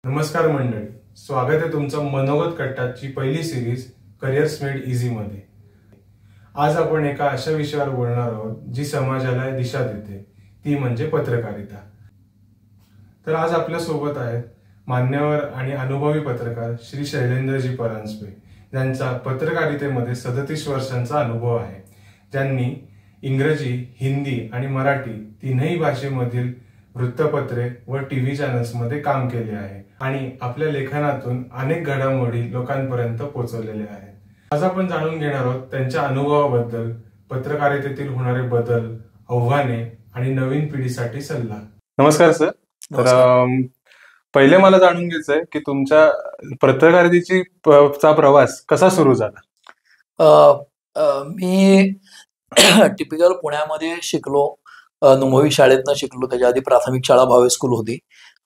नमस्कार मंडळी, स्वागत आहे तुमचं मनोगत कट्टाची पहिली सिरीज करिअर्स मेड इझी मध्ये। आज आपण एका अशा विषयावर बोलणार आहोत जी समाजाला दिशा देते, ती म्हणजे पत्रकारिता। तर आज आपल्या सोबत आहेत मान्यवर आणि अनुभवी पत्रकार श्री शैलेंद्रजी परांजपे, ज्यांचा पत्रकारितेमध्ये 37 वर्षांचा अनुभव आहे, ज्यांनी इंग्रजी, हिंदी आणि मराठी तीनही भाषेमधील वृत्तपत्रे व टीव्ही चॅनल्स मध्ये काम केले आहे आणि आपल्या लेखनातून अनेक घडामोडी लोकांपर्यंत पोहोचवलेल्या आहेत। आज आपण जाणून घेणार आहोत त्यांच्या अनुभवाबद्दल, पत्रकारितेतील होणारे बदल, आव्हाने आणि नवीन पिढीसाठी सल्ला। नमस्कार सर। तर पहिले मला जाणून घ्यायचंय की तुमच्या पत्रकारितेची प्रवास कसा सुरू झाला? मी टिपिकल पुण्यामध्ये शिकलो, नुमवी शाळेतनं शिकलो। त्याच्या आधी प्राथमिक शाळा भावे स्कूल होती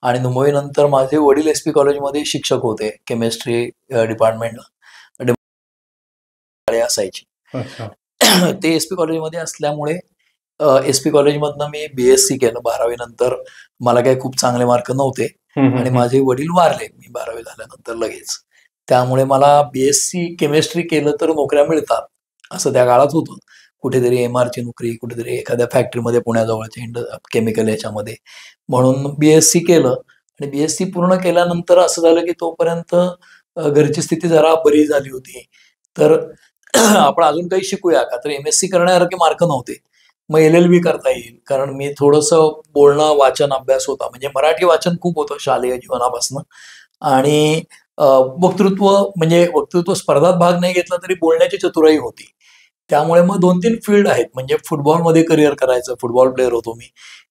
आणि नुमवी नंतर माझे वडील एसपी कॉलेजमध्ये शिक्षक होते, केमिस्ट्री डिपार्टमेंटला असायची। ते एसपी कॉलेजमध्ये असल्यामुळे एसपी कॉलेजमधनं मी बीएससी केलं। 12वी नंतर मला काही खूप चांगले मार्क नव्हते आणि माझे वडील वारले मी 12वी झाल्यानंतर लगेच। त्यामुळे मला बीएससी केमिस्ट्री केलं तर नोकऱ्या मिळतात असं त्या काळात होतं। कुठेतरी एमआरची नोकरी, कुठेतरी एखाद्या फॅक्टरीमध्ये पुण्याजवळच्या केमिकल याच्यामध्ये, म्हणून बीएससी केलं। आणि बीएससी पूर्ण केल्यानंतर असं झालं की तोपर्यंत घरची स्थिती जरा बरी झाली होती, तर आपण अजून काही शिकूया का, तर एमएससी करण्यासारखे मार्क नव्हते। मग LLB करता येईल, कारण मी थोडंसं बोलणं, वाचन, अभ्यास होता, म्हणजे मराठी वाचन खूप होतं शालेय जीवनापासून। आणि वक्तृत्व, म्हणजे वक्तृत्व स्पर्धात भाग नाही घेतला तरी बोलण्याची चतुराई होती। त्यामुळे मग 2-3 फील्ड आहेत, म्हणजे फुटबॉलमध्ये करिअर करायचं, फुटबॉल प्लेअर होतो मी,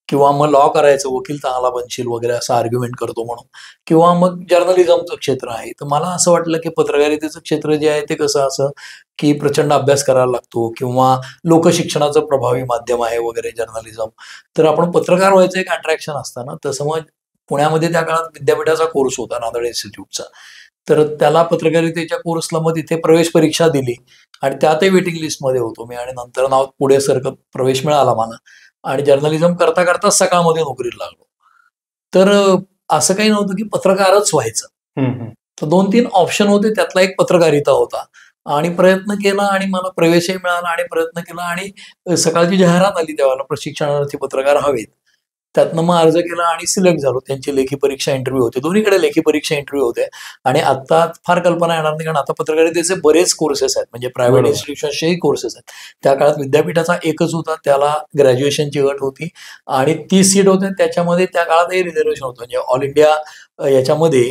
किंवा मग लॉ करायचं, वकील चांगला बनशील वगैरे असं आर्ग्युमेंट करतो म्हणून, किंवा मग जर्नलिझमचं क्षेत्र आहे। तर मला असं वाटलं की पत्रकारितेचं क्षेत्र जे आहे ते कसं असं की प्रचंड अभ्यास करायला लागतो, किंवा लोकशिक्षणाचं प्रभावी माध्यम आहे वगैरे जर्नलिझम, तर आपण पत्रकार व्हायचं एक अट्रॅक्शन असतं ना। तसं मग पुण्यामध्ये त्या काळात विद्यापीठाचा कोर्स होता, नांदेड इन्स्टिट्यूटचा, तर त्याला पत्रकारितेच्या कोर्सला मग तिथे प्रवेश परीक्षा दिली आणि त्यातही वेटिंग लिस्टमध्ये होतो मी, आणि नंतर नाव पुढे सरकत प्रवेश मिळाला मला, आणि जर्नलिझम करता करता सकाळमध्ये नोकरीला लागलो। तर असं काही नव्हतं की पत्रकारच व्हायचं, तर 2-3 ऑप्शन होते, त्यातला एक पत्रकारिता होता। आणि प्रयत्न केला आणि मला प्रवेशही मिळाला, आणि प्रयत्न केला, आणि सकाळची जाहिरात आली त्यावेळेला प्रशिक्षणार्थी पत्रकार हवेत, त्यातनं मग अर्ज केला आणि सिलेक्ट झालो। त्यांची लेखी परीक्षा, इंटरव्ह्यू होते, दोन्हीकडे लेखी परीक्षा, इंटरव्ह्यू होते। आणि आता फार कल्पना येणार नाही, कारण आता पत्रकारितेचे बरेच कोर्सेस आहेत, म्हणजे प्रायव्हेट इन्स्टिट्यूशन्सचेही कोर्सेस आहेत। त्या काळात विद्यापीठाचा एकच होता, त्याला ग्रॅज्युएशनची अट होती, आणि 30 सीट होते, त्याच्यामध्ये त्या काळातही रिझर्वेशन होतं, म्हणजे ऑल इंडिया याच्यामध्ये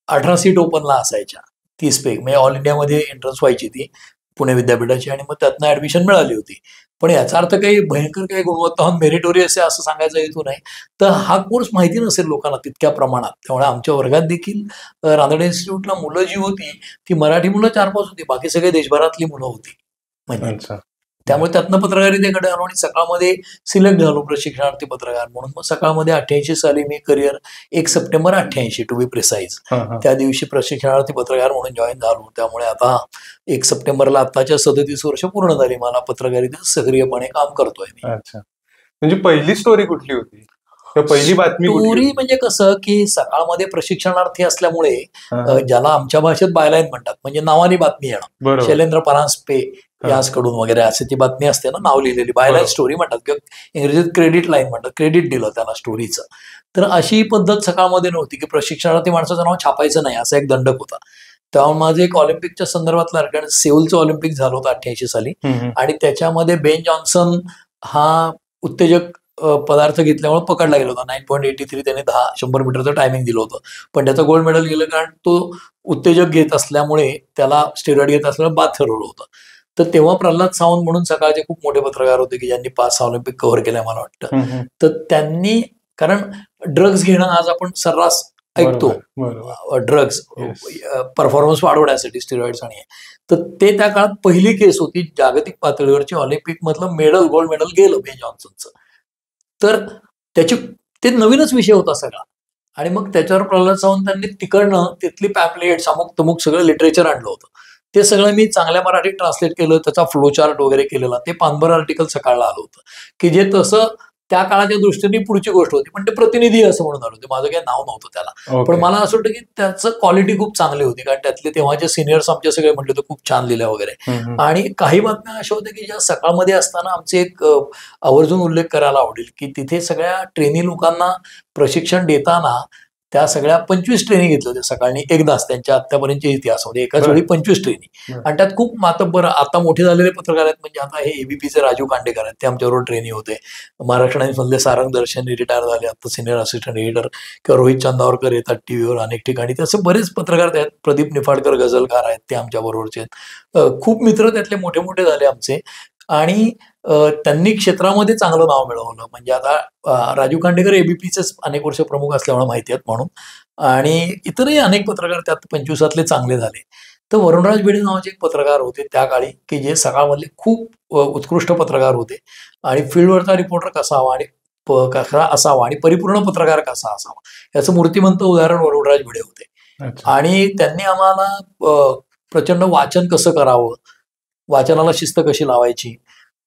18 सीट ओपनला असायच्या 30 पैकी, म्हणजे ऑल इंडियामध्ये एंट्रन्स व्हायची ती पुणे विद्यापीठाची, आणि मग त्यातनं ऍडमिशन मिळाली होती। पण याचा अर्थ काही भयंकर काही गुणवत्तावान मेरिटोरियस आहे असं सांगायचा हेतू नाही, तर हा कोर्स माहिती नसेल लोकांना तितक्या प्रमाणात। त्यामुळे आमच्या वर्गात देखील नांदेड इन्स्टिट्यूटला मुलं जी होती ती मराठी मुलं 4-5 होती, बाकी सगळे देशभरातली मुलं होती म्हणजे। त्यामुळे त्यातनं पत्रकारितेकडे आलो आणि सकाळमध्ये सिलेक्ट झालो प्रशिक्षणार्थी पत्रकार म्हणून। मग सकाळमध्ये 88 साली मी career 1 September 88 to be precise त्या दिवशी प्रशिक्षणार्थी पत्रकार म्हणून जॉईन झालो। त्यामुळे आता 1 सप्टेंबरला आताच्या 37 वर्ष पूर्ण झाली मला पत्रकारितेत सक्रियपणे काम करतोय मी। अच्छा, म्हणजे पहिली स्टोरी कुठली होती, पहिली बातमी स्टोरी म्हणजे कसं की सकाळमध्ये प्रशिक्षणार्थी असल्यामुळे ज्याला आमच्या भाषेत बायलाईन म्हणतात, म्हणजे नावानी बातमी येणं, शैलेंद्र परांजपे याचकडून वगैरे असे ती बातमी असते ना, नाव लिहिलेली, बायलाईन स्टोरी म्हणतात, किंवा इंग्रजीत क्रेडिट लाईन म्हणतात, क्रेडिट दिलं त्याला स्टोरीचं। तर अशी पद्धत सकाळमध्ये नव्हती की प्रशिक्षणार्थी माणसाचं नाव छापायचं नाही, असा एक दंडक होता। तेव्हा माझं एक ऑलिम्पिकच्या संदर्भातलं, कारण सेऊलचं ऑलिम्पिक झालं होतं 88 साली, आणि त्याच्यामध्ये बेन जॉन्सन हा उत्तेजक पदार्थ घेतल्यामुळे पकडला गेला होता। 9.83 त्याने 100 मीटरचं टायमिंग दिलं होतं, पण त्याचं गोल्ड मेडल गेलं, कारण तो उत्तेजक घेत असल्यामुळे, त्याला स्टेरॉइड घेत असल्यामुळे बाद ठरवलं होतं। तर तेव्हा प्रल्हाद सावंत म्हणून सकाळचे खूप मोठे पत्रकार होते की ज्यांनी 5 ऑलिम्पिक कव्हर केल्या मला वाटतं, तर त्यांनी, कारण ड्रग्ज घेणं आज आपण सर्रास ऐकतो, ड्रग्ज परफॉर्मन्स वाढवण्यासाठी स्टेरॉइड्स, आणि तर ते त्या काळात पहिली केस होती जागतिक पातळीवरची, ऑलिम्पिक मधलं मेडल, गोल्ड मेडल गेलं बेन जॉन्सनचं। तर त्याची ते नवीनच विषय होता सगळा, आणि मग त्याच्यावर प्रल्हाद सावंतांनी तिकडनं तिथली पॅम्पलेट्स, अमुक तमुक सगळं लिटरेचर आणलं होतं। ते सगळं मी चांगल्या मराठीत ट्रान्सलेट केलं, त्याचा फ्लो चार्ट वगैरे केलेला, ते 5 आर्टिकल सकाळला आलं होतं की जे तसं त्या काळाच्या दृष्टीने पुढची गोष्ट होती, पण ते प्रतिनिधी असं म्हणून आलो होते. माझं काही नाव नव्हतं त्याला, पण मला असं वाटतं की त्याचं क्वालिटी खूप चांगली होती, कारण त्यातले तेव्हाचे सिनियर्स आमचे सगळे म्हटले होते खूप छान लिहिल्या वगैरे. आणि काही बातम्या अशा होत्या की ज्या सकाळमध्ये असताना आमचे एक आवर्जून उल्लेख करायला आवडेल की तिथे सगळ्या ट्रेनी लोकांना प्रशिक्षण देताना त्या सगळ्या 25 ट्रेनिंग घेतल्या होत्या सकाळी एकदाच त्यांच्या आतापर्यंतच्या इतिहासामध्ये, एकाच वेळी 25 ट्रेनिंग. आणि त्यात खूप मातब्बर आता मोठे झालेले पत्रकार आहेत, म्हणजे आता हे एबीपीचे राजू खांडेकर आहेत, ते आमच्याबरोबर ट्रेनिंग होते. महाराष्ट्र टाइम्स मधले सारंग दर्शन रिटायर झाले, आता सिनियर असिस्टंट एडिटर, किंवा रोहित चंदावरकर येतात टीव्हीवर अनेक ठिकाणी. तसे बरेच पत्रकार आहेत, प्रदीप निफाडकर गझलकार आहेत, ते आमच्या बरोबरचे आहेत. खूप मित्र त्यातले मोठे मोठे झाले आमचे. आणि त्यांनी क्षेत्रामध्ये चांगलं नाव मिळवलं. म्हणजे आता राजू खांडेकर एबीपीचेच अनेक वर्ष प्रमुख असल्यामुळे माहिती आहेत म्हणून, आणि इतरही अनेक पत्रकार त्यात 25 चांगले झाले. तर वरुणराज भिडे नावाचे एक पत्रकार होते त्या काळी, की जे सकाळमधले खूप उत्कृष्ट पत्रकार होते. आणि फील्डवरचा रिपोर्टर कसा हवा आणि कसा असावा आणि परिपूर्ण पत्रकार कसा असावा याचं मूर्तिमंत उदाहरण वरुणराज भिडे होते. आणि त्यांनी आम्हाला प्रचंड वाचन कसं करावं, वाचनाला शिस्त कशी लावायची,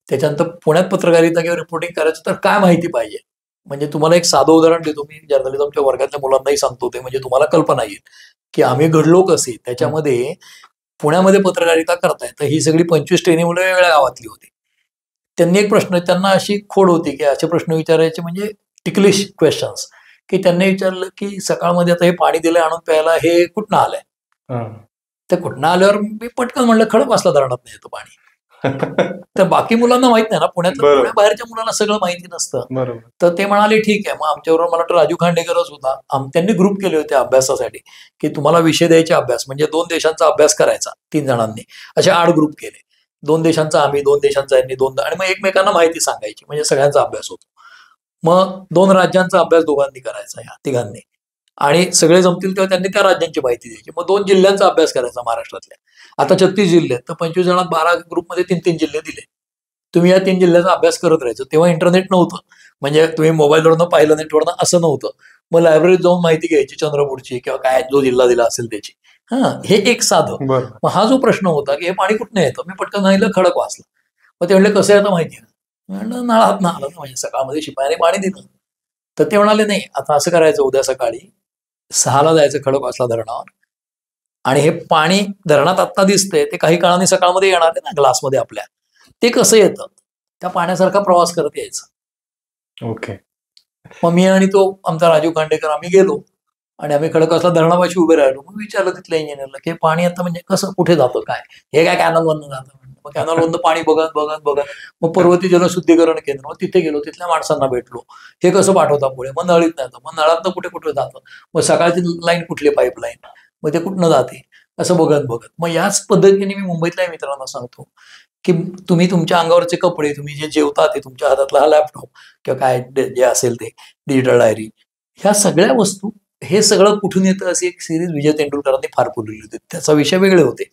त्याच्यानंतर पुण्यात पत्रकारिता किंवा रिपोर्टिंग करायचं तर काय माहिती पाहिजे. म्हणजे तुम्हाला एक साधं उदाहरण देतो, मी जर्नलिझमच्या वर्गातल्या मुलांनाही सांगतो ते, म्हणजे तुम्हाला कल्पना येईल की आम्ही घडलो कसे. त्याच्यामध्ये पुण्यामध्ये पत्रकारिता करताय तर ही सगळी 25 ट्रेनी मुलं वेगळ्या गावातली होती. त्यांनी एक प्रश्न, त्यांना अशी खोड होती की असे प्रश्न विचारायचे, म्हणजे टिकलिश क्वेश्चन्स, की त्यांनी विचारलं की सकाळमध्ये आता हे पाणी दिलंय आणून प्यायला, हे कुठनं आलंय. तर कुठनं आल्यावर मी पटकन म्हणलं खडकवासला धरणात नाही येतं पाणी. तर बाकी मुलांना माहित नाही ना, पुण्यातल्या बाहेरच्या मुलांना सगळं माहिती नसतं. तर ते म्हणाले ठीक आहे. मग आमच्याबरोबर मला वाटतं राजू खांडेकरच होता, त्यांनी ग्रुप केले होते अभ्यासासाठी, की तुम्हाला विषय द्यायचे अभ्यास, म्हणजे 2 देशांचा अभ्यास करायचा 3 जणांनी, असे 8 ग्रुप केले. 2 देशांचा आम्ही, 2 देशांचा यांनी, 2, आणि मग एकमेकांना माहिती सांगायची, म्हणजे सगळ्यांचा अभ्यास होतो. मग 2 राज्यांचा अभ्यास दोघांनी करायचा, या तिघांनी, आणि सगळे जमतील तेव्हा त्यांनी त्या राज्यांची माहिती द्यायची. मग 2 जिल्ह्यांचा अभ्यास करायचा महाराष्ट्रातल्या. आता 36 जिल्हे आहेत, तर 25 जणात 12 ग्रुपमध्ये 3-3 जिल्हे दिले. तुम्ही या 3 जिल्ह्याचा अभ्यास करत राहायचं. तेव्हा इंटरनेट नव्हतं, म्हणजे तुम्ही मोबाईलवरनं पाहिलं नेटवरनं असं नव्हतं. मग लायब्ररीत जाऊन माहिती घ्यायची चंद्रपूरची किंवा काय जो जिल्हा दिला असेल त्याची. हे एक साधं. मग हा जो प्रश्न होता की हे पाणी कुठनं येतं, मी पटकन सांगितलं खडकवासला. मग ते म्हणले कसं येतं माहिती आहे, म्हणलं नळात आलं ना, म्हणजे सकाळमध्ये शिपायाने पाणी दिलं. तर ते म्हणाले नाही, आता असं करायचं, उद्या सकाळी 6ला जायचं खडकवासला धरणावर, आणि हे पाणी धरणात आत्ता दिसतंय ते काही काळाने सकाळमध्ये येणार आहे ना ग्लासमध्ये आपल्या, ते कसं येतं, त्या पाण्यासारखा प्रवास करत यायचं. ओके. मग मी आणि तो आमचा राजू खांडेकर आम्ही गेलो आणि आम्ही खडकवासला धरणापाशी उभे राहिलो. मग विचारलं तिथल्या इंजिनियरला की पाणी आता म्हणजे कसं, कुठे जातं, काय हे, काय कॅनलवरनं जातं. मग कॅनलवरनं पाणी बघत बघत बघत मग पर्वती जलशुद्धीकरण केंद्र, मग तिथे गेलो, तिथल्या माणसांना भेटलो, हे कसं पाठवता पुढे, मग नळीत नाही, मग नळातनं कुठे कुठे जातं, मग सकाळची लाईन कुठली पाईपलाईन, मग ते कुठनं जाते, असं बघत बघत. मग याच पद्धतीने मी मुंबईतल्या मित्रांना सांगतो की तुम्ही तुमच्या अंगावरचे कपडे, तुम्ही जे जेवता ते, तुमच्या हातातला हा लॅपटॉप किंवा काय जे असेल ते डिजिटल डायरी, ह्या सगळ्या वस्तू, हे सगळं कुठून येतं, अशी एक सिरीज विजय तेंडुलकरांनी फार पुरवली होती. त्याचा विषय वेगळे होते.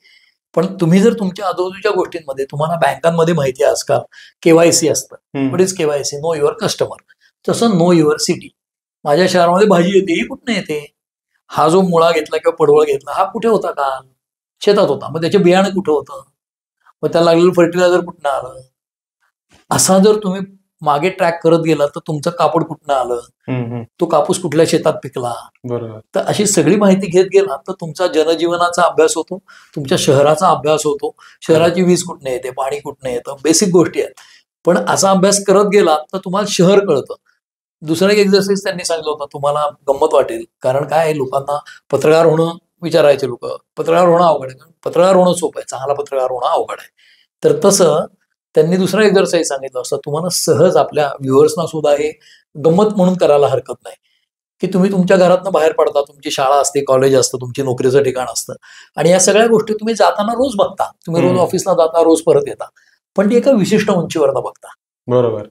पण तुम्ही जर तुमच्या आजूबाजूच्या गोष्टींमध्ये, तुम्हाला बँकांमध्ये माहिती आहे आजकाल केवायसी असतं, what is KYC, know your customer, तसं नो युअर सिटी. माझ्या शहरामध्ये भाजी येते, ही कुठनं येते, हा जो मुळा घेतला किंवा पडवळ घेतला, हा कुठे होता काल, शेतात होता, मग त्याचे बियाणं कुठं होतं, मग त्याला लागलेलं फर्टिलायझर कुठनं आलं. असा जर तुम्ही मागे ट्रॅक करत गेला तर तुमचं कापड कुठनं आलं, तो कापूस कुठल्या शेतात पिकला, तर अशी सगळी माहिती घेत गेला तर तुमचा जनजीवनाचा अभ्यास होतो, तुमच्या शहराचा अभ्यास होतो, शहराची वीज कुठनं येते, पाणी कुठनं येतं, बेसिक गोष्टी आहेत. पण असा अभ्यास करत गेला तर तुम्हाला शहर कळतं. दुसरा एक एक्झरसाइज त्यांनी सांगितलं होतं, तुम्हाला गंमत वाटेल, कारण काय लोकांना पत्रकार होणं विचारायचे लोक, पत्रकार होणं अवघड आहे, पत्रकार होणं सोपं आहे, चांगला पत्रकार होणं अवघड आहे. तर तसं त्यांनी दुसरा एक्झरसाइज सांगितलं असतं, तुम्हाला सहज आपल्या व्ह्युअर्सना सुद्धा हे गंमत म्हणून करायला हरकत नाही, की तुम्ही तुमच्या घरातनं बाहेर पडता, तुमची शाळा असते, कॉलेज असतं, तुमची नोकरीचं ठिकाण असतं, आणि या सगळ्या गोष्टी तुम्ही जाताना रोज बघता, तुम्ही रोज ऑफिसला जाता, रोज परत येता, पण ती एका विशिष्ट उंचीवरनं बघता. बरोबर.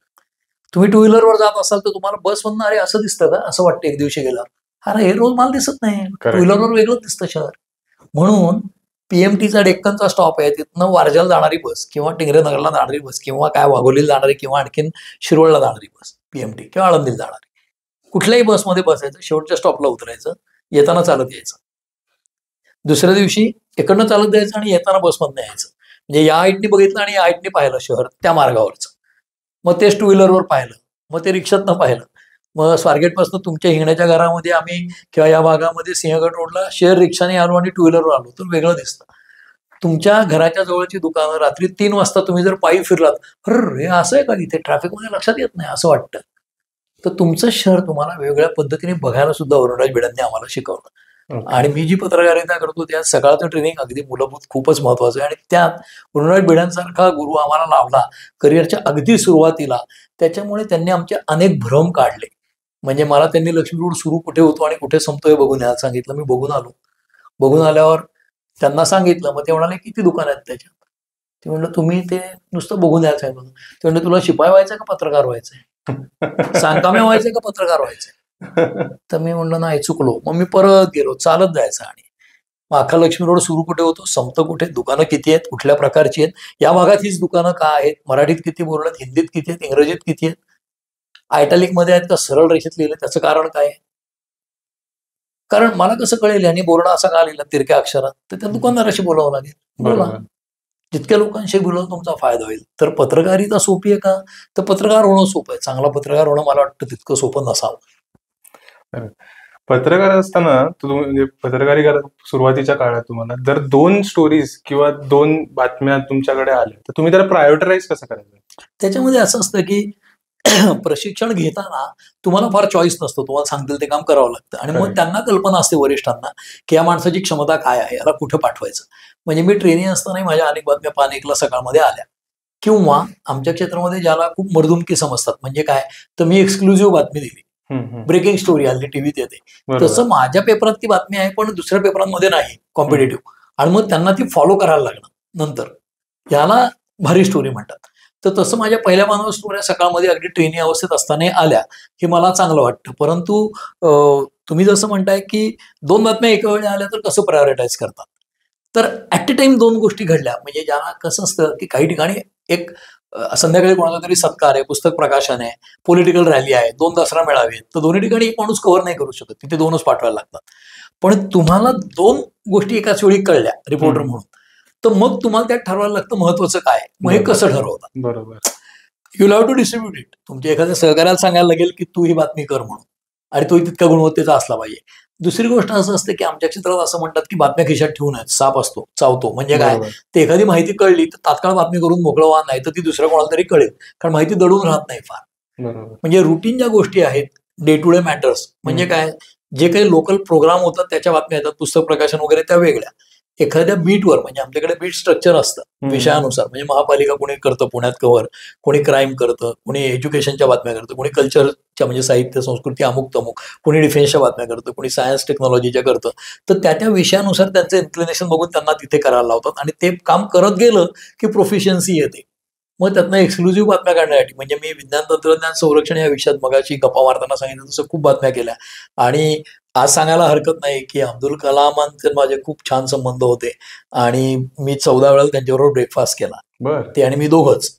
तुम्ही टू व्हीलरवर जात असाल तर तुम्हाला बसमधनं अरे असं दिसतं का, असं वाटतं एक दिवशी गेल्यावर, अरे हे रोज मला दिसत नाही, टू व्हीलरवर वेगळंच दिसतं शहर. म्हणून पीएमटीचा डेक्कनचा स्टॉप आहे, तिथनं वारजाला जाणारी बस किंवा टिंगरेनगरला जाणारी बस किंवा काय वाघोलीला जाणारी किंवा आणखीन शिरोळला जाणारी बस, पीएमटी किंवा आळंदीला जाणारी, कुठल्याही बसमध्ये बसायचं, शेवटच्या स्टॉपला उतरायचं, येताना चालत यायचं, दुसऱ्या दिवशी इकडनं चालत जायचं आणि येताना बसमधनं यायचं. म्हणजे या हाईटनी बघितलं आणि या हाईटनी पाहिलं शहर त्या मार्गावरचं, मग तेच टू व्हीलरवर पाहिलं, मग ते रिक्षातनं पाहिलं. मग स्वारगेटपासून तुमच्या हिंगण्याच्या घरामध्ये आम्ही किंवा या भागामध्ये सिंहगड रोडला शेअर रिक्षाने आलो आणि टू व्हीलरवर आलो तर वेगळं दिसतं. तुमच्या घराच्या जवळची दुकानं रात्री 3 वाजता तुम्ही जर पायी फिरलात, अरे असं आहे का इथे, ट्रॅफिकमध्ये लक्षात येत नाही असं वाटतं. तर तुमचं शहर तुम्हाला वेगवेगळ्या पद्धतीने बघायला सुद्धा वरुणराज भिडेंनी आम्हाला शिकवलं. आणि मी जी पत्रकारिता करतो त्यात सकाळचं ट्रेनिंग अगदी मूलभूत खूपच महत्वाचं आहे. आणि त्यात वरुणराज भिडेंसारखा गुरु आम्हाला लाभला करिअरच्या अगदी सुरुवातीला. त्याच्यामुळे त्यांनी आमचे अनेक भ्रम काढले. म्हणजे मला त्यांनी लक्ष्मी रोड सुरू कुठे होतो आणि कुठे संपतोय बघून यायला सांगितलं. मी बघून आलो. बघून आल्यावर त्यांना सांगितलं. मग ते म्हणाले किती दुकान आहेत त्याच्यात. ते म्हणलं तुम्ही ते नुसतं बघून यायचं आहे म्हणून. ते म्हणलं तुला शिपाई व्हायचंय का पत्रकार व्हायचंय, सांगकाम्या व्हायचंय का पत्रकार व्हायचंय. तर मी म्हणलं नाही चुकलो. मग मी परत गेलो चालत जायचं. आणि मग अख्खा लक्ष्मी रोड सुरू कुठे होतो, संपतं कुठे, दुकानं किती आहेत, कुठल्या प्रकारची आहेत, या भागात हीच दुकानं का आहेत, मराठीत किती बोलतात, हिंदीत किती आहेत, इंग्रजीत किती आहेत, आयटॅलिक मध्ये आहेत का सरळ रेषेत लिहिलं, त्याचं कारण काय आहे. कारण मला कसं कळेल आणि बोर्ड असा का लिहिला तिरक्या अक्षरात, तर त्या दुकानदाराशी बोलावं लागेल. बोला, जितक्या लोकांशी बोलवून तुमचा फायदा होईल. तर पत्रकारिता सोपी आहे का, तर पत्रकार होणं सोपं आहे. चांगला पत्रकार होणं मला वाटतं तितकं सोपं नसावं. पत्रकार असताना म्हणजे पत्रकारी सुरुवातीच्या काळात तुम्हाला जर 2 स्टोरीज किंवा 2 बातम्या तुमच्याकडे आल्या तर तुम्ही त्याला प्रायोरिटाईज कसं करायचं. त्याच्यामध्ये असं असतं की प्रशिक्षण घेताना तुम्हाला फार चॉईस नसतो. तुम्हाला सांगतील ते काम करावं लागतं. आणि मग त्यांना कल्पना असते वरिष्ठांना की या माणसाची क्षमता काय आहे, याला कुठं पाठवायचं. म्हणजे मी ट्रेनिंग असतानाही माझ्या अनेक बातम्या पान 1ला सकाळमध्ये आल्या. किंवा आमच्या क्षेत्रामध्ये ज्याला खूप मर्दुमकी समजतात. म्हणजे काय, तर मी एक्सक्लुझिव्ह बातमी दिली, ब्रेकिंग स्टोरी हल्ली टीव्हीत येते, तसं माझ्या पेपरात ती बातमी आहे पण दुसऱ्या पेपरांमध्ये नाही, कॉम्पिटेटिव्ह. आणि मग त्यांना ती फॉलो करायला लागणार नंतर, याला भारी स्टोरी म्हणतात. तर तसं माझ्या पहिल्या मानव स्टोऱ्या सकाळमध्ये अगदी ट्रेनिंग अवस्थेत असताना आल्या, हे मला चांगलं वाटतं. परंतु तुम्ही जसं म्हणताय की 2 बातम्या एका वेळी आल्या तर कसं प्रायोरिटाईज करतात. तर ऍट अ टाइम 2 गोष्टी घडल्या. म्हणजे ज्यांना कसं असतं की काही ठिकाणी एक संध्याकाळी कोणाचा तरी सत्कार आहे, पुस्तक प्रकाशन आहे, पॉलिटिकल रॅली आहे, 2 दसरा मेळावे आहेत, तर दोन्ही ठिकाणी एक माणूस कव्हर नाही करू शकत, तिथे 2च पाठवायला लागतात. पण तुम्हाला 2 गोष्टी एकाच वेळी कळल्या रिपोर्टर म्हणून, तर मग तुम्हाला त्यात ठरवायला लागतं महत्वाचं काय. मग हे कसं ठरवतात. बरोबर, you have to distribute it. तुमच्या एखाद्या सहकार्याला सांगायला लागेल की तू ही बातमी कर म्हणून, आणि तो तितक्या गुणवत्तेचा असला पाहिजे. दुसरी गोष्ट असं असते की आमच्या क्षेत्रात असं म्हणतात की बातम्या खिशात ठेवू नयेत, साप असतो चावतो. म्हणजे काय, ते एखादी माहिती कळली तर तात्काळ बातमी करून मोकळं व्हा, नाही तर ती दुसऱ्या कोणाला तरी कळेल, कारण माहिती दडून राहत नाही फार. म्हणजे रुटीन ज्या गोष्टी आहेत, डे टू डे मॅटर्स, म्हणजे काय, जे काही लोकल प्रोग्राम होतात त्याच्या बातम्या येतात, पुस्तक प्रकाशन वगैरे त्या वेगळ्या. एखाद्या बीटवर, म्हणजे आमच्याकडे बीट स्ट्रक्चर असतं विषयानुसार. म्हणजे महापालिका कोणी करतं पुण्यात कव्हर, कोणी क्राईम करतं, कोणी एज्युकेशनच्या बातम्या करतं, कोणी कल्चरच्या म्हणजे साहित्य संस्कृती अमुक तमुक, कोणी डिफेन्सच्या बातम्या करतं, कोणी सायन्स टेक्नॉलॉजीच्या करतं. तर त्या विषयानुसार त्यांचं इन्क्लिनेशन बघून त्यांना तिथे करायला लावतात. आणि ते काम करत गेलं की प्रोफिशियन्सी येते. मग त्यातनं एक्सक्लुझिव्ह बातम्या काढण्यासाठी, म्हणजे मी विज्ञान तंत्रज्ञान संरक्षण या विषयात मगाशी गप्पा मारताना सांगितलं तसं खूप बातम्या केल्या. आणि आज सांगायला हरकत नाही की अब्दुल कलामांचे माझे खूप छान संबंध होते आणि मी 14 वेळा त्यांच्याबरोबर ब्रेकफास्ट केला, ते आणि मी दोघंच.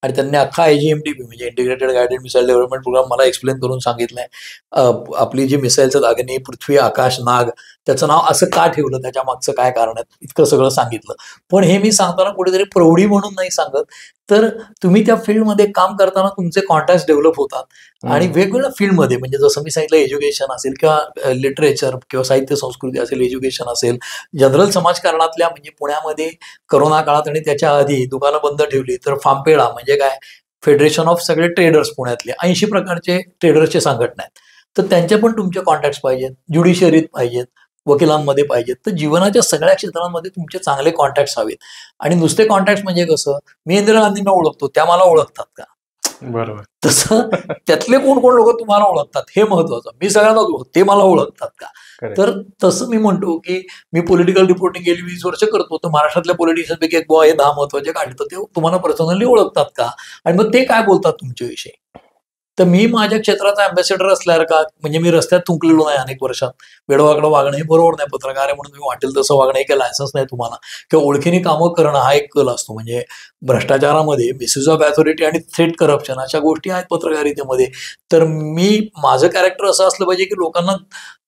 आणि त्यांनी अख्खा IGMDP म्हणजे integrated guided missile development programme मला एक्सप्लेन करून सांगितलंय. आपली जी मिसाईलचं दागिनी पृथ्वी आकाश नाग, त्याचं नाव असं का ठेवलं, त्याच्या मागचं काय कारण आहे, इतकं सगळं सांगितलं. पण हे मी सांगताना कुठेतरी प्रौढी म्हणून नाही सांगत, तर तुम्ही त्या फील्डमध्ये काम करताना तुमचे कॉन्टॅक्ट डेव्हलप होतात. आणि वेगवेगळ्या फील्डमध्ये, म्हणजे जसं मी सांगितलं एज्युकेशन असेल किंवा लिटरेचर किंवा साहित्य संस्कृती असेल, एज्युकेशन असेल, जनरल समाजकारणातल्या, म्हणजे पुण्यामध्ये करोना काळात आणि त्याच्या आधी दुकानं बंद ठेवली तर फांपेडा म्हणजे काय, फेडरेशन ऑफ सगळे ट्रेडर्स पुण्यातले 80 प्रकारचे ट्रेडर्सचे संघटना आहेत. तर त्यांचे पण तुमचे कॉन्टॅक्ट पाहिजेत, ज्युडिशियरीत पाहिजेत, वकिलांमध्ये पाहिजेत. तर जीवनाच्या सगळ्या क्षेत्रांमध्ये तुमचे चांगले कॉन्टॅक्ट्स हवेत. आणि नुसते कॉन्टॅक्ट म्हणजे कसं, मी इंदिरा गांधींना ओळखतो, त्या मला ओळखतात का, बरोबर, तसं त्यातले कोण कोण लोक तुम्हाला ओळखतात हे महत्वाचं. मी सगळ्यांना ओळखतो, ते मला ओळखतात का. तर तसं मी म्हणतो की मी पॉलिटिकल रिपोर्टिंग गेली 20 वर्ष करतो, तर महाराष्ट्रातल्या पॉलिटिशियन पैकी एक हे 10 महत्वाचे काढले, तर ते तुम्हाला पर्सनली ओळखतात का, आणि मग ते काय बोलतात तुमच्याविषयी. तर मी माझ्या क्षेत्राचा अँबॅसेडर असल्यासारखा, म्हणजे मी रस्त्यात थुंकलेलो नाही अनेक वर्षात. वेडवाकडं वागणं हे बरोबर नाही, पत्रकार आहे म्हणून मी वाटेल तसं वागणं, हे काही लायसन्स नाही तुम्हाला, किंवा ओळखीने कामं करणं हा एक कल असतो. म्हणजे भ्रष्टाचारामध्ये मिसयूज ऑफ ऑथॉरिटी आणि थ्रेट करप्शन अशा गोष्टी आहेत पत्रकारितेमध्ये. तर मी माझं कॅरेक्टर असं असलं पाहिजे की लोकांना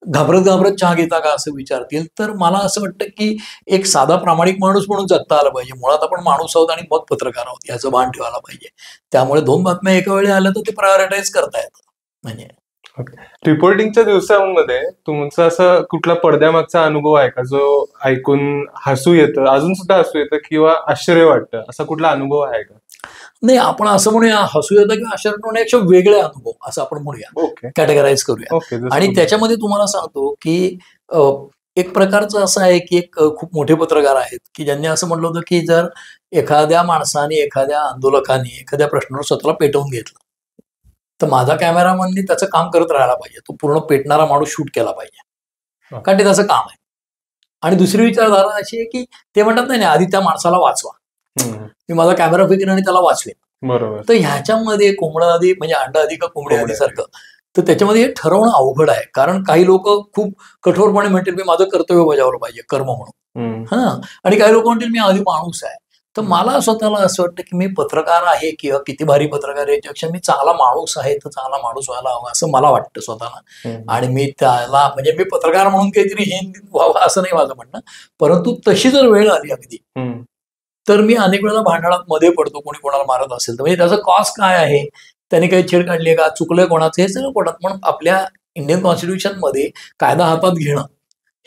घाबरत घाबरत चहा घेता का असं विचारतील तर मला असं वाटतं की एक साधा प्रामाणिक माणूस म्हणून जगता आला पाहिजे. मुळात आपण माणूस आहोत आणि मग पत्रकार आहोत याचं भान ठेवायला पाहिजे. त्यामुळे 2 बातम्या एका वेळी आल्या तर ते प्रायोरिटाईज करता येतं. म्हणजे रिपोर्टिंगच्या दिवसांमध्ये तुमचा असा कुठला पडद्यामागचा अनुभव आहे का जो ऐकून हसू येतं, अजून सुद्धा हसू येतं किंवा आश्चर्य वाटतं, असा कुठला अनुभव आहे का? नाही, आपण असं म्हणूया हसू येतं किंवा आश्चर्य होण्यापेक्षा वेगळे अनुभव असं आपण म्हणूया, ओके कॅटेगराईज करूया. ओके. आणि त्याच्यामध्ये तुम्हाला सांगतो की एक प्रकारचं असं आहे की एक खूप मोठे पत्रकार आहेत की ज्यांनी असं म्हटलं होतं की जर एखाद्या माणसाने एखाद्या आंदोलकाने एखाद्या प्रश्नावर स्वतःला पेटवून घेतलं तर माझा कॅमेरामननी त्याचं काम करत राहायला पाहिजे. तो पूर्ण पेटणारा माणूस शूट केला पाहिजे, कारण ते त्याचं काम आहे. आणि दुसरी विचारधारा अशी आहे की ते म्हणतात नाही आधी त्या माणसाला वाचवा, मी माझा कॅमेरा फेकीन आणि त्याला वाचवेन. बरोबर. तर ह्याच्यामध्ये कोंबडा आधी म्हणजे अंडा आधी का कोंबडी आधी सारखं, तर त्याच्यामध्ये हे ठरवणं अवघड आहे. कारण काही लोक खूप कठोरपणे म्हणतील मी माझं कर्तव्य बजावलं पाहिजे कर्म म्हणून, आणि काही लोक म्हणतील मी आधी माणूस आहे. तर मला स्वतःला असं वाटतं की मी पत्रकार आहे किंवा किती भारी पत्रकार आहे याच्यापेक्षा मी चांगला माणूस आहे तर चांगला माणूस व्हायला हवा असं मला वाटतं स्वतःला. आणि मी त्याला म्हणजे मी पत्रकार म्हणून काहीतरी हे व्हावं असं नाही माझं म्हणणं, परंतु तशी जर वेळ आली अगदी तर मी अनेक वेळेला भांडणात मध्ये पडतो कोणी कोणाला मारत असेल तर. म्हणजे त्याचं कॉस्ट काय आहे, त्याने काही छेड काढली आहे का, चुकलंय कोणाचं, हे सगळं कोणात. म्हणून आपल्या इंडियन कॉन्स्टिट्यूशन मध्ये कायदा हातात घेणं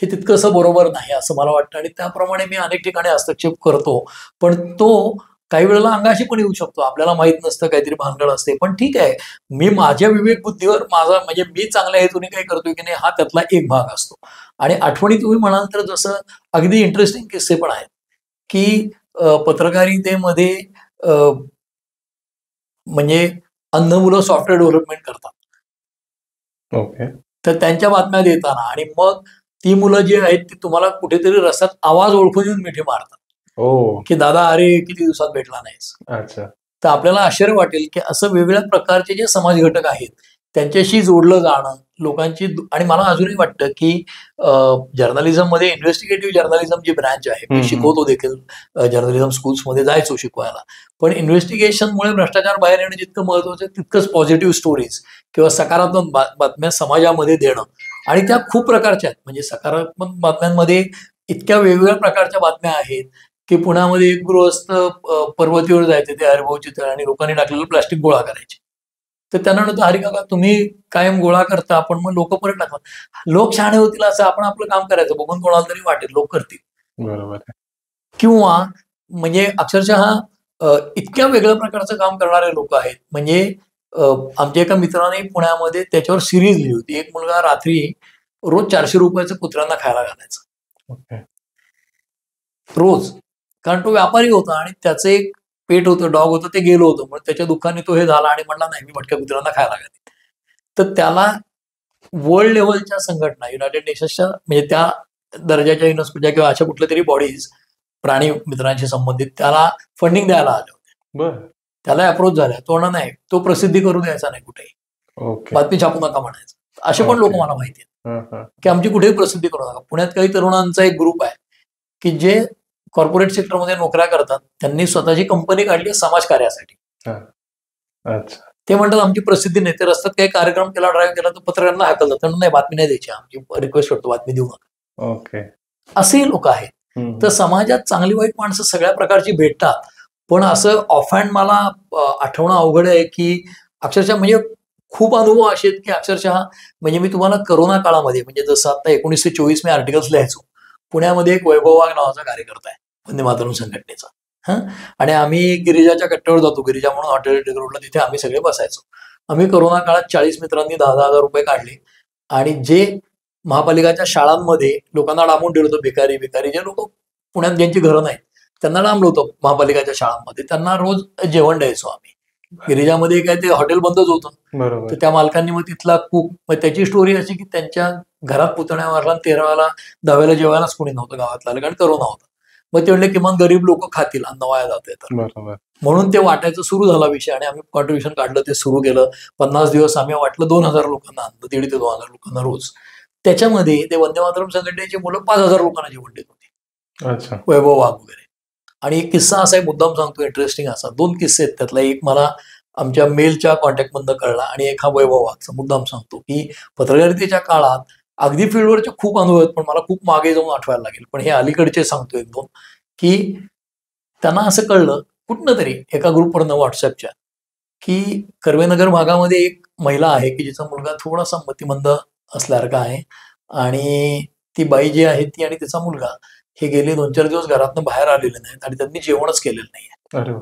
हे तितकंसं बरोबर नाही असं मला वाटतं. आणि त्याप्रमाणे मी अनेक ठिकाणी हस्तक्षेप करतो, पण तो काही वेळेला अंगाशी पण येऊ शकतो. आपल्याला माहित नसतं, काहीतरी भानगड असते. पण ठीक आहे, मी माझ्या विवेक बुद्धीवर माझा म्हणजे मी चांगल्या हेतूने काही करतोय की नाही हा त्यातला एक भाग असतो. आणि आठवणी तुम्ही म्हणाल तर जसं अगदी इंटरेस्टिंग किस्से पण आहेत की पत्रकारितेमध्ये म्हणजे अंध मुलं सॉफ्टवेअर डेव्हलपमेंट करतात. ओके. तर त्यांच्या बातम्या देताना आणि मग ती मुलं जी आहेत ती तुम्हाला कुठेतरी रस्त्यात आवाज ओळखून येऊन मिठी मारतात की दादा अरे किती दिवसात भेटला नाहीस. अच्छा. तर आपल्याला आश्चर्य वाटेल की असं वेगवेगळ्या प्रकारचे जे समाज घटक आहेत त्यांच्याशी जोडलं जाणं लोकांची. आणि मला अजूनही वाटतं की जर्नलिझम मध्ये इन्व्हेस्टिगेटिव्ह जर्नलिझम जी ब्रँच आहे, मी शिकवतो देखील जर्नलिझम स्कूल्समध्ये जायचो शिकवायला. पण इन्व्हेस्टिगेशनमुळे भ्रष्टाचार बाहेर येणं जितकं महत्वाचं तितकंच पॉझिटिव्ह स्टोरीज किंवा सकारात्मक बातम्या समाजामध्ये देणं. आणि त्या खूप प्रकारच्या आहेत. म्हणजे सकारात्मक बातम्यांमध्ये इतक्या वेगवेगळ्या प्रकारच्या बातम्या आहेत की पुण्यामध्ये एक गृहस्थ पर्वतीवर जायचे ते हरिभाऊ चितळ आणि लोकांनी टाकलेलं प्लास्टिक गोळा करायचे. तर त्यांना म्हणतो हरी काका तुम्ही कायम गोळा करता पण मग लोक परत टाकतात. लोक शहाणे होतील असं आपण आपलं काम करायचं, बघून कोणाला तरी वाटेल लोक करतील. बरोबर. किंवा म्हणजे अक्षरशः इतक्या वेगळ्या प्रकारचं काम करणारे लोक आहेत. म्हणजे आमच्या एका मित्राने पुण्यामध्ये त्याच्यावर सिरीज लिहिली होती. एक मुलगा रात्री रोज 400 रुपयाचं कुत्र्यांना खायला घालायचं रोज, कारण तो व्यापारी होता आणि त्याचं एक पेट होतं, डॉग होतं, ते गेलं होतं. म्हणून त्याच्या दुःखाने तो हे झाला आणि म्हणला नाही मी भटक्या कुत्र्यांना खायला घालेन. तर त्याला वर्ल्ड लेव्हलच्या संघटना युनायटेड नेशन्सच्या म्हणजे त्या दर्जाच्या युनेस्कोच्या किंवा अशा कुठल्या तरी बॉडीज प्राणी मित्रांशी संबंधित त्याला फंडिंग द्यायला आले होते. त्याला अप्रोच झाला, तो म्हणा नाही तो प्रसिद्धी करू द्यायचा नाही कुठेही, बातमी छापू नका म्हणायचं. असे पण लोक मला माहिती आहेत की आमची कुठेही प्रसिद्धी करू नका. पुण्यात काही तरुणांचा एक ग्रुप आहे की जे कॉर्पोरेट सेक्टरमध्ये नोकऱ्या करतात, त्यांनी स्वतःची कंपनी काढली समाजकार्यासाठी. ते म्हणतात आमची प्रसिद्धी नाही, ते रस्त्यात काही कार्यक्रम केला ड्राईव्ह केला तर पत्रकारांना हाकलतात, त्यांना नाही बातमी नाही द्यायची, आमची रिक्वेस्ट करतो बातमी देऊ नका. असेही लोक आहेत. तर समाजात चांगली वाईट माणसं सगळ्या प्रकारची भेटतात. पण असं ऑफ हँड मला आठवणं अवघड आहे की अक्षरशः म्हणजे खूप अनुभव असे आहेत की अक्षरशः म्हणजे मी तुम्हाला करोना काळामध्ये म्हणजे जसं आता 1924 मी आर्टिकल्स लिहायचो, पुण्यामध्ये एक वैभव वाघ नावाचा कार्यकर्ता आहे वंदे मातरम संघटनेचा. आणि आम्ही गिरिजाच्या कट्ट्यावर जातो, गिरिजा म्हणून हॉटेल रोडला, तिथे आम्ही सगळे बसायचो. आम्ही करोना काळात 40 मित्रांनी 10,000 रुपये काढले आणि जे महापालिकाच्या शाळांमध्ये लोकांना डांबून ठेवलं होतं, भिकारी जे लोक पुण्यात ज्यांची घरं नाहीत त्यांना डांबलं होतं महापालिकाच्या शाळांमध्ये, त्यांना रोज जेवण द्यायचो आम्ही. गिरिजामध्ये काय ते हॉटेल बंदच होतं, तर त्या मालकांनी मग तिथला कुक, मग त्याची स्टोरी अशी की त्यांच्या घरात पुतण्या मारला, 13व्याला 10व्याला जेवायलाच कोणी नव्हतं गावातला, कारण करोना होता. मग ते म्हणले किमान गरीब लोक खातील, अन्न वाया जाते तर, म्हणून ते वाटायचं सुरू झाला विषय आणि आम्ही कॉन्ट्रीब्युशन काढलं, ते सुरू केलं. 50 दिवस आम्ही वाटलं 2,000 लोकांना अन्न, 1,500 ते 2,000 लोकांना रोज. त्याच्यामध्ये ते वंदे मातरम संघटनेची मुलं 5,000 लोकांना जेवण देत होती, वैभव वाघ वगैरे. आणि एक किस्सा असा आहे, मुद्दाम सांगतो, इंटरेस्टिंग असा. 2 किस्से आहेत, त्यातला एक मला आमच्या मेलच्या कॉन्टॅक्ट मधनं कळला आणि एक हा वैभव वाघचा. मुद्दाम सांगतो की पत्रकारितेच्या काळात अगदी फील्डवरचे खूप अनुभव आहेत, पण मला खूप मागे जाऊन आठवायला लागेल. पण हे अलीकडचे सांगतो एक दोन, की त्यांना असं कळलं कुठनं तरी एका ग्रुपवरनं व्हॉट्सअपच्या, की कर्वेनगर भागामध्ये एक महिला आहे की जिचा मुलगा थोडासा मतिमंद असल्यासारखा आहे, आणि ती बाई जी आहे ती आणि तिचा मुलगा हे गेले 2-4 दिवस घरातनं बाहेर आलेले नाहीत आणि त्यांनी जेवणच केलेलं नाहीये.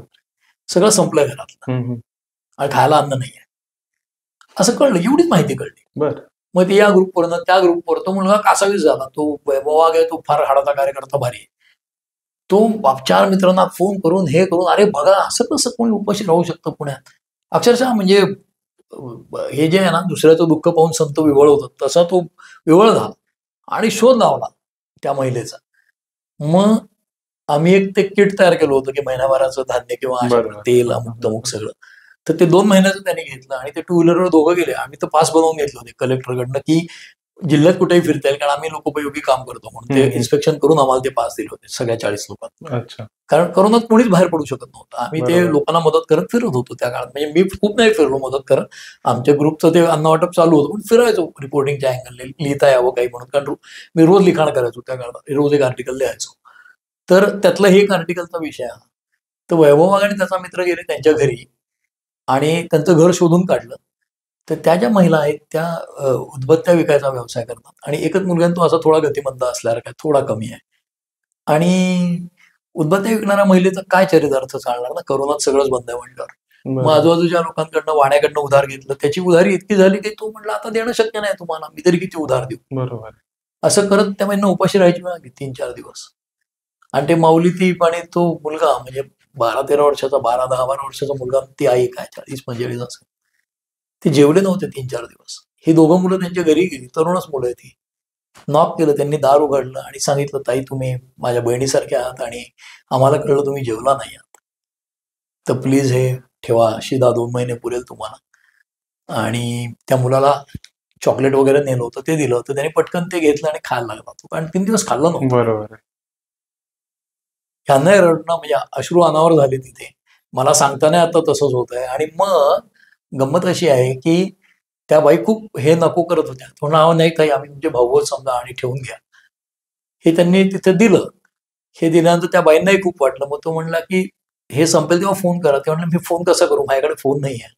सगळं संपलंय घरातलं आणि खायला अन्न नाहीये, असं कळलं. एवढीच माहिती कळली. मग ते या ग्रुपवरनं त्या ग्रुपवर, तो मुलगा कासावीस झाला, तो वैभव वाघ आहे, तो फार हाडाचा कार्यकर्ता भारी आहे. तो 4 मित्रांना फोन करून हे करून, अरे बघा असं कसं कोणी उपाशी राहू शकतं पुण्यात, अक्षरशः म्हणजे हे जे आहे ना, दुसऱ्याचं दुःख पाहून संत विवळ होतात तसा तो विवळ झाला आणि शोध लावला त्या महिलेचा. मग आम्ही एक ते किट तयार केलं होतं की महिनाभराचं धान्य किंवा तेल अमुक तमुक सगळं. तर ते 2 महिन्याचं त्यांनी घेतलं आणि ते टू व्हीलरवर दोघं गेले. आम्ही तर पास बनवून घेतले होते कलेक्टरकडनं की जिल्ह्यात कुठेही फिरता येईल, कारण आम्ही लोकोपयोगी काम करतो म्हणून ते इन्स्पेक्शन करून आम्हाला ते पास दिले होते सगळ्या 40 लोकांना. कारण करोनात कोणीच बाहेर पडू शकत नव्हतं. आम्ही ते लोकांना मदत करत फिरत होतो त्या काळात. म्हणजे मी खूप नाही फिरलो मदत करत, आमच्या ग्रुपचं ते अन्न वाटप चालू होतं, पण फिरायचो रिपोर्टिंगच्या अँगलने, लिहिता यावं काही म्हणून. कारण मी रोज लिखाण करायचो त्या काळात, रोज एक आर्टिकल लिहायचो. तर त्यातला हे एक आर्टिकलचा विषय हा. तर वैभव वाघ आणि त्याचा मित्र गेले त्यांच्या घरी आणि त्यांचं घर शोधून काढलं. तर त्या ज्या महिला आहेत त्या उदबत्त्या विकायचा व्यवसाय करतात आणि एकच मुलगा तो असा थोडा गतिमंद असल्यासारखा, थोडा कमी आहे. आणि उदबत्त्या विकणाऱ्या महिलेचं काय चरितार्थ चालणार ना, करोनात सगळंच बंद आहे म्हणल्यावर. मग आजूबाजूच्या लोकांकडनं, वाण्याकडनं उधार घेतलं. त्याची उधारी इतकी झाली की तो म्हणला आता देणं शक्य नाही तुम्हाला, मी तरी किती उधार देऊ. बरोबर. असं करत त्या महिन्या उपाशी राहायची वेळ आली 3-4 दिवस. आणि ते माऊली ती आणि तो मुलगा म्हणजे 12-13 वर्षाचा, 12-10-12 वर्षाचा मुलगा, ती आई काय 40-45 असं, ते जेवले नव्हते 3-4 दिवस. ही दोघं मुलं त्यांच्या घरी गेली, तरुणच मुलं आहे ती. नॉक केलं त्यांनी, दार उघडलं आणि सांगितलं, ताई तुम्ही माझ्या बहिणीसारख्या आहात आणि आम्हाला कळलं तुम्ही जेवला नाही आहात, तर प्लीज हे ठेवा, शिदा 2 महिने पुरेल तुम्हाला. आणि त्या मुलाला चॉकलेट वगैरे नेलं होतं, ते दिलं होतं. त्याने पटकन ते घेतलं आणि खायला लागला तो, कारण 3 दिवस खाल्लं नव्हतं. बरोबर. ह्यांना रडणं म्हणजे अश्रू अनावर झाले तिथे. मला सांगताना आता तसंच होत आहे. आणि मग गंमत अशी आहे की त्या बाई खूप हे नको करत होत्या. तो नाव नाही काही, आम्ही तुमचे भाऊच समजा आणि ठेवून घ्या, हे त्यांनी तिथे दिलं. हे दिल्यानंतर त्या बाईंनाही खूप वाटलं. मग तो म्हणला की हे संपेल तेव्हा फोन करा. ते म्हणलं मी फोन कसा करू, माझ्याकडे फोन नाही आहे.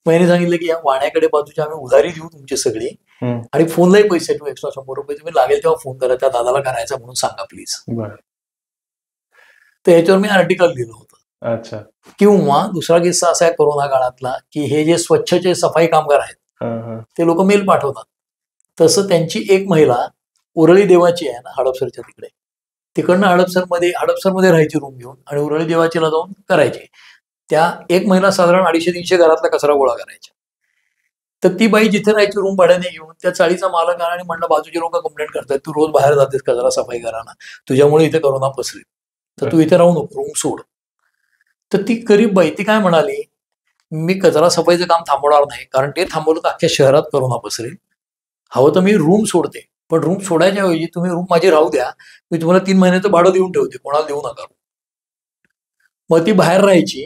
महिने सांगितलं की या वाण्याकडे बाजूच्या आम्ही उधारी देऊ तुमची सगळी आणि फोनलाही पैसे देऊ, एक्स्ट्रा 100 रुपये, तुम्ही लागेल तेव्हा फोन करा, त्या दादाला करायचा म्हणून सांगा प्लीज. तर याच्यावर मी आर्टिकल लिहिलं होतं. अच्छा. किंवा दुसरा किस्सा असा आहे कोरोना काळातला की हे जे स्वच्छचे सफाई कामगार आहेत ते लोक मेल पाठवतात. तसं त्यांची एक महिला उरळी देवाची आहे ना हडपसरच्या तिकडे, तिकडनं हडपसरमध्ये राहायची रूम घेऊन आणि उरळी देवाचीला जाऊन करायची. त्या एक महिला साधारण 250-300 घरातला कचरा गोळा करायच्या. तर ती बाई जिथे राहायची रूम भाड्याने घेऊन, त्या चाळीचा मालक आला आणि म्हणलं बाजूचे लोक कंप्लेंट करतात, तू रोज बाहेर जातेस कचरा सफाई करायला, तुझ्यामुळे इथे कोरोना पसरेल, तर तू इथे राहू नको, रूम सोड. तर ती गरीब बाई ती काय म्हणाली, मी कचरा सफाईचं काम थांबवणार नाही, कारण ते थांबवलं तर अख्ख्या शहरात कोरोना पसरेल. हवं तर मी रूम सोडते, पण रूम सोडायच्या ऐवजी तुम्ही रूम माझी राहू द्या, मी तुम्हाला 3 महिन्याचं भाडं देऊन ठेवते, कोणाला देऊ नका. मग ती बाहेर राहायची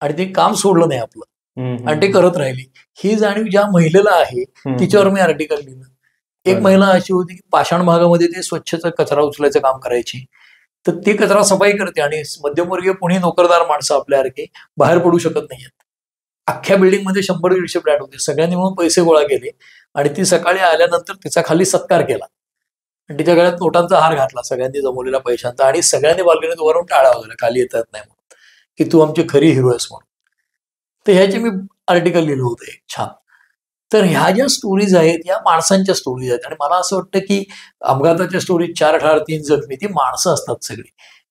आणि ते काम सोडलं नाही आपलं आणि ते करत राहिली. ही जाणीव ज्या महिलेला आहे तिच्यावर मी आर्टिकल लिहिलं. एक महिला अशी होती की पाषाण भागामध्ये ते स्वच्छचा कचरा उचलायचं काम करायची. तर ती कचरा सफाई करते आणि मध्यमवर्गीय कोणी नोकरदार माणसं आपल्यासारखे बाहेर पडू शकत नाहीयेत. अख्ख्या बिल्डिंगमध्ये 100-150 फ्लॅट होते, सगळ्यांनी म्हणून पैसे गोळा केले आणि ती सकाळी आल्यानंतर तिचा खाली सत्कार केला आणि तिच्या गळ्यात नोटांचा हार घातला सगळ्यांनी जमवलेल्या पैशांचा आणि सगळ्यांनी बाल्कनीत उभारून टाळ्या वगैरे, खाली येतात नाही म्हणून, की तू आमची खरी हिरो आहेस म्हणून. तर ह्याचे मी आर्टिकल लिहिलं होतं एक छान. तर ह्या ज्या स्टोरीज आहेत या माणसांच्या स्टोरीज आहेत आणि मला असं वाटतं की अपघाताच्या स्टोरीज 4 ठार 3 जखमी, ती माणसं असतात सगळी.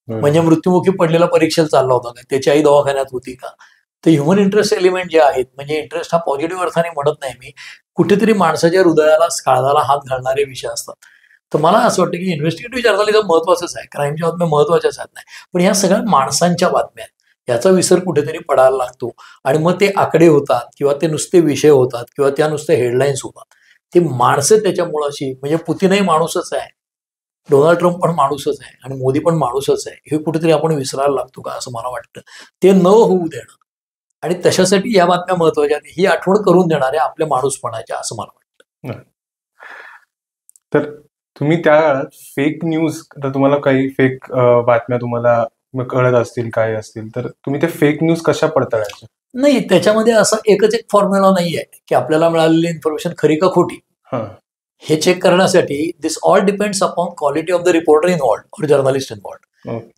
म्हणजे मृत्युमुखी पडलेला परीक्षेला चालला होता का, त्याची आई दवाखान्यात होती का. तर ह्युमन इंटरेस्ट एलिमेंट जे आहेत, म्हणजे इंटरेस्ट हा पॉझिटिव्ह अर्थाने म्हणत नाही मी, कुठेतरी माणसाच्या हृदयाला काळजाला हात घालणारे विषय असतात. तर मला असं वाटतं की इन्व्हेस्टिगेटिव्ह जर्नलिझम महत्वाचंच आहे, क्राईमच्या बातम्या महत्वाच्याच आहेत नाही, पण ह्या सगळ्या माणसांच्या बातम्या आहेत, याचा विसर कुठेतरी पडायला लागतो आणि मग ते आकडे होतात किंवा ते नुसते विषय होतात किंवा त्या नुसते हेडलाईन्स होतात. ती माणसं त्याच्या मुळाशी, म्हणजे पुतीनही माणूसच आहे, डोनाल्ड ट्रम्प पण माणूसच आहे आणि मोदी पण माणूसच आहे, हे कुठेतरी आपण विसरायला लागतो का असं मला वाटतं. ते न होऊ देणं आणि तशासाठी या बातम्या महत्वाच्या आहेत, ही आठवण करून देणाऱ्या आपल्या माणूसपणाच्या, असं मला वाटतं. तर तुम्ही त्या काळात फेक न्यूज, तर तुम्हाला काही फेक बातम्या तुम्हाला कळत असतील, काय असतील, तर तुम्ही ते फेक न्यूज कशा पडताळायच्या? नाही, त्याच्यामध्ये असं एकच एक फॉर्म्युला नाहीये की आपल्याला मिळालेली इन्फॉर्मेशन खरी का खोटी. हे चेक करण्यासाठी this all depends upon quality of the reporter involved or journalist involved.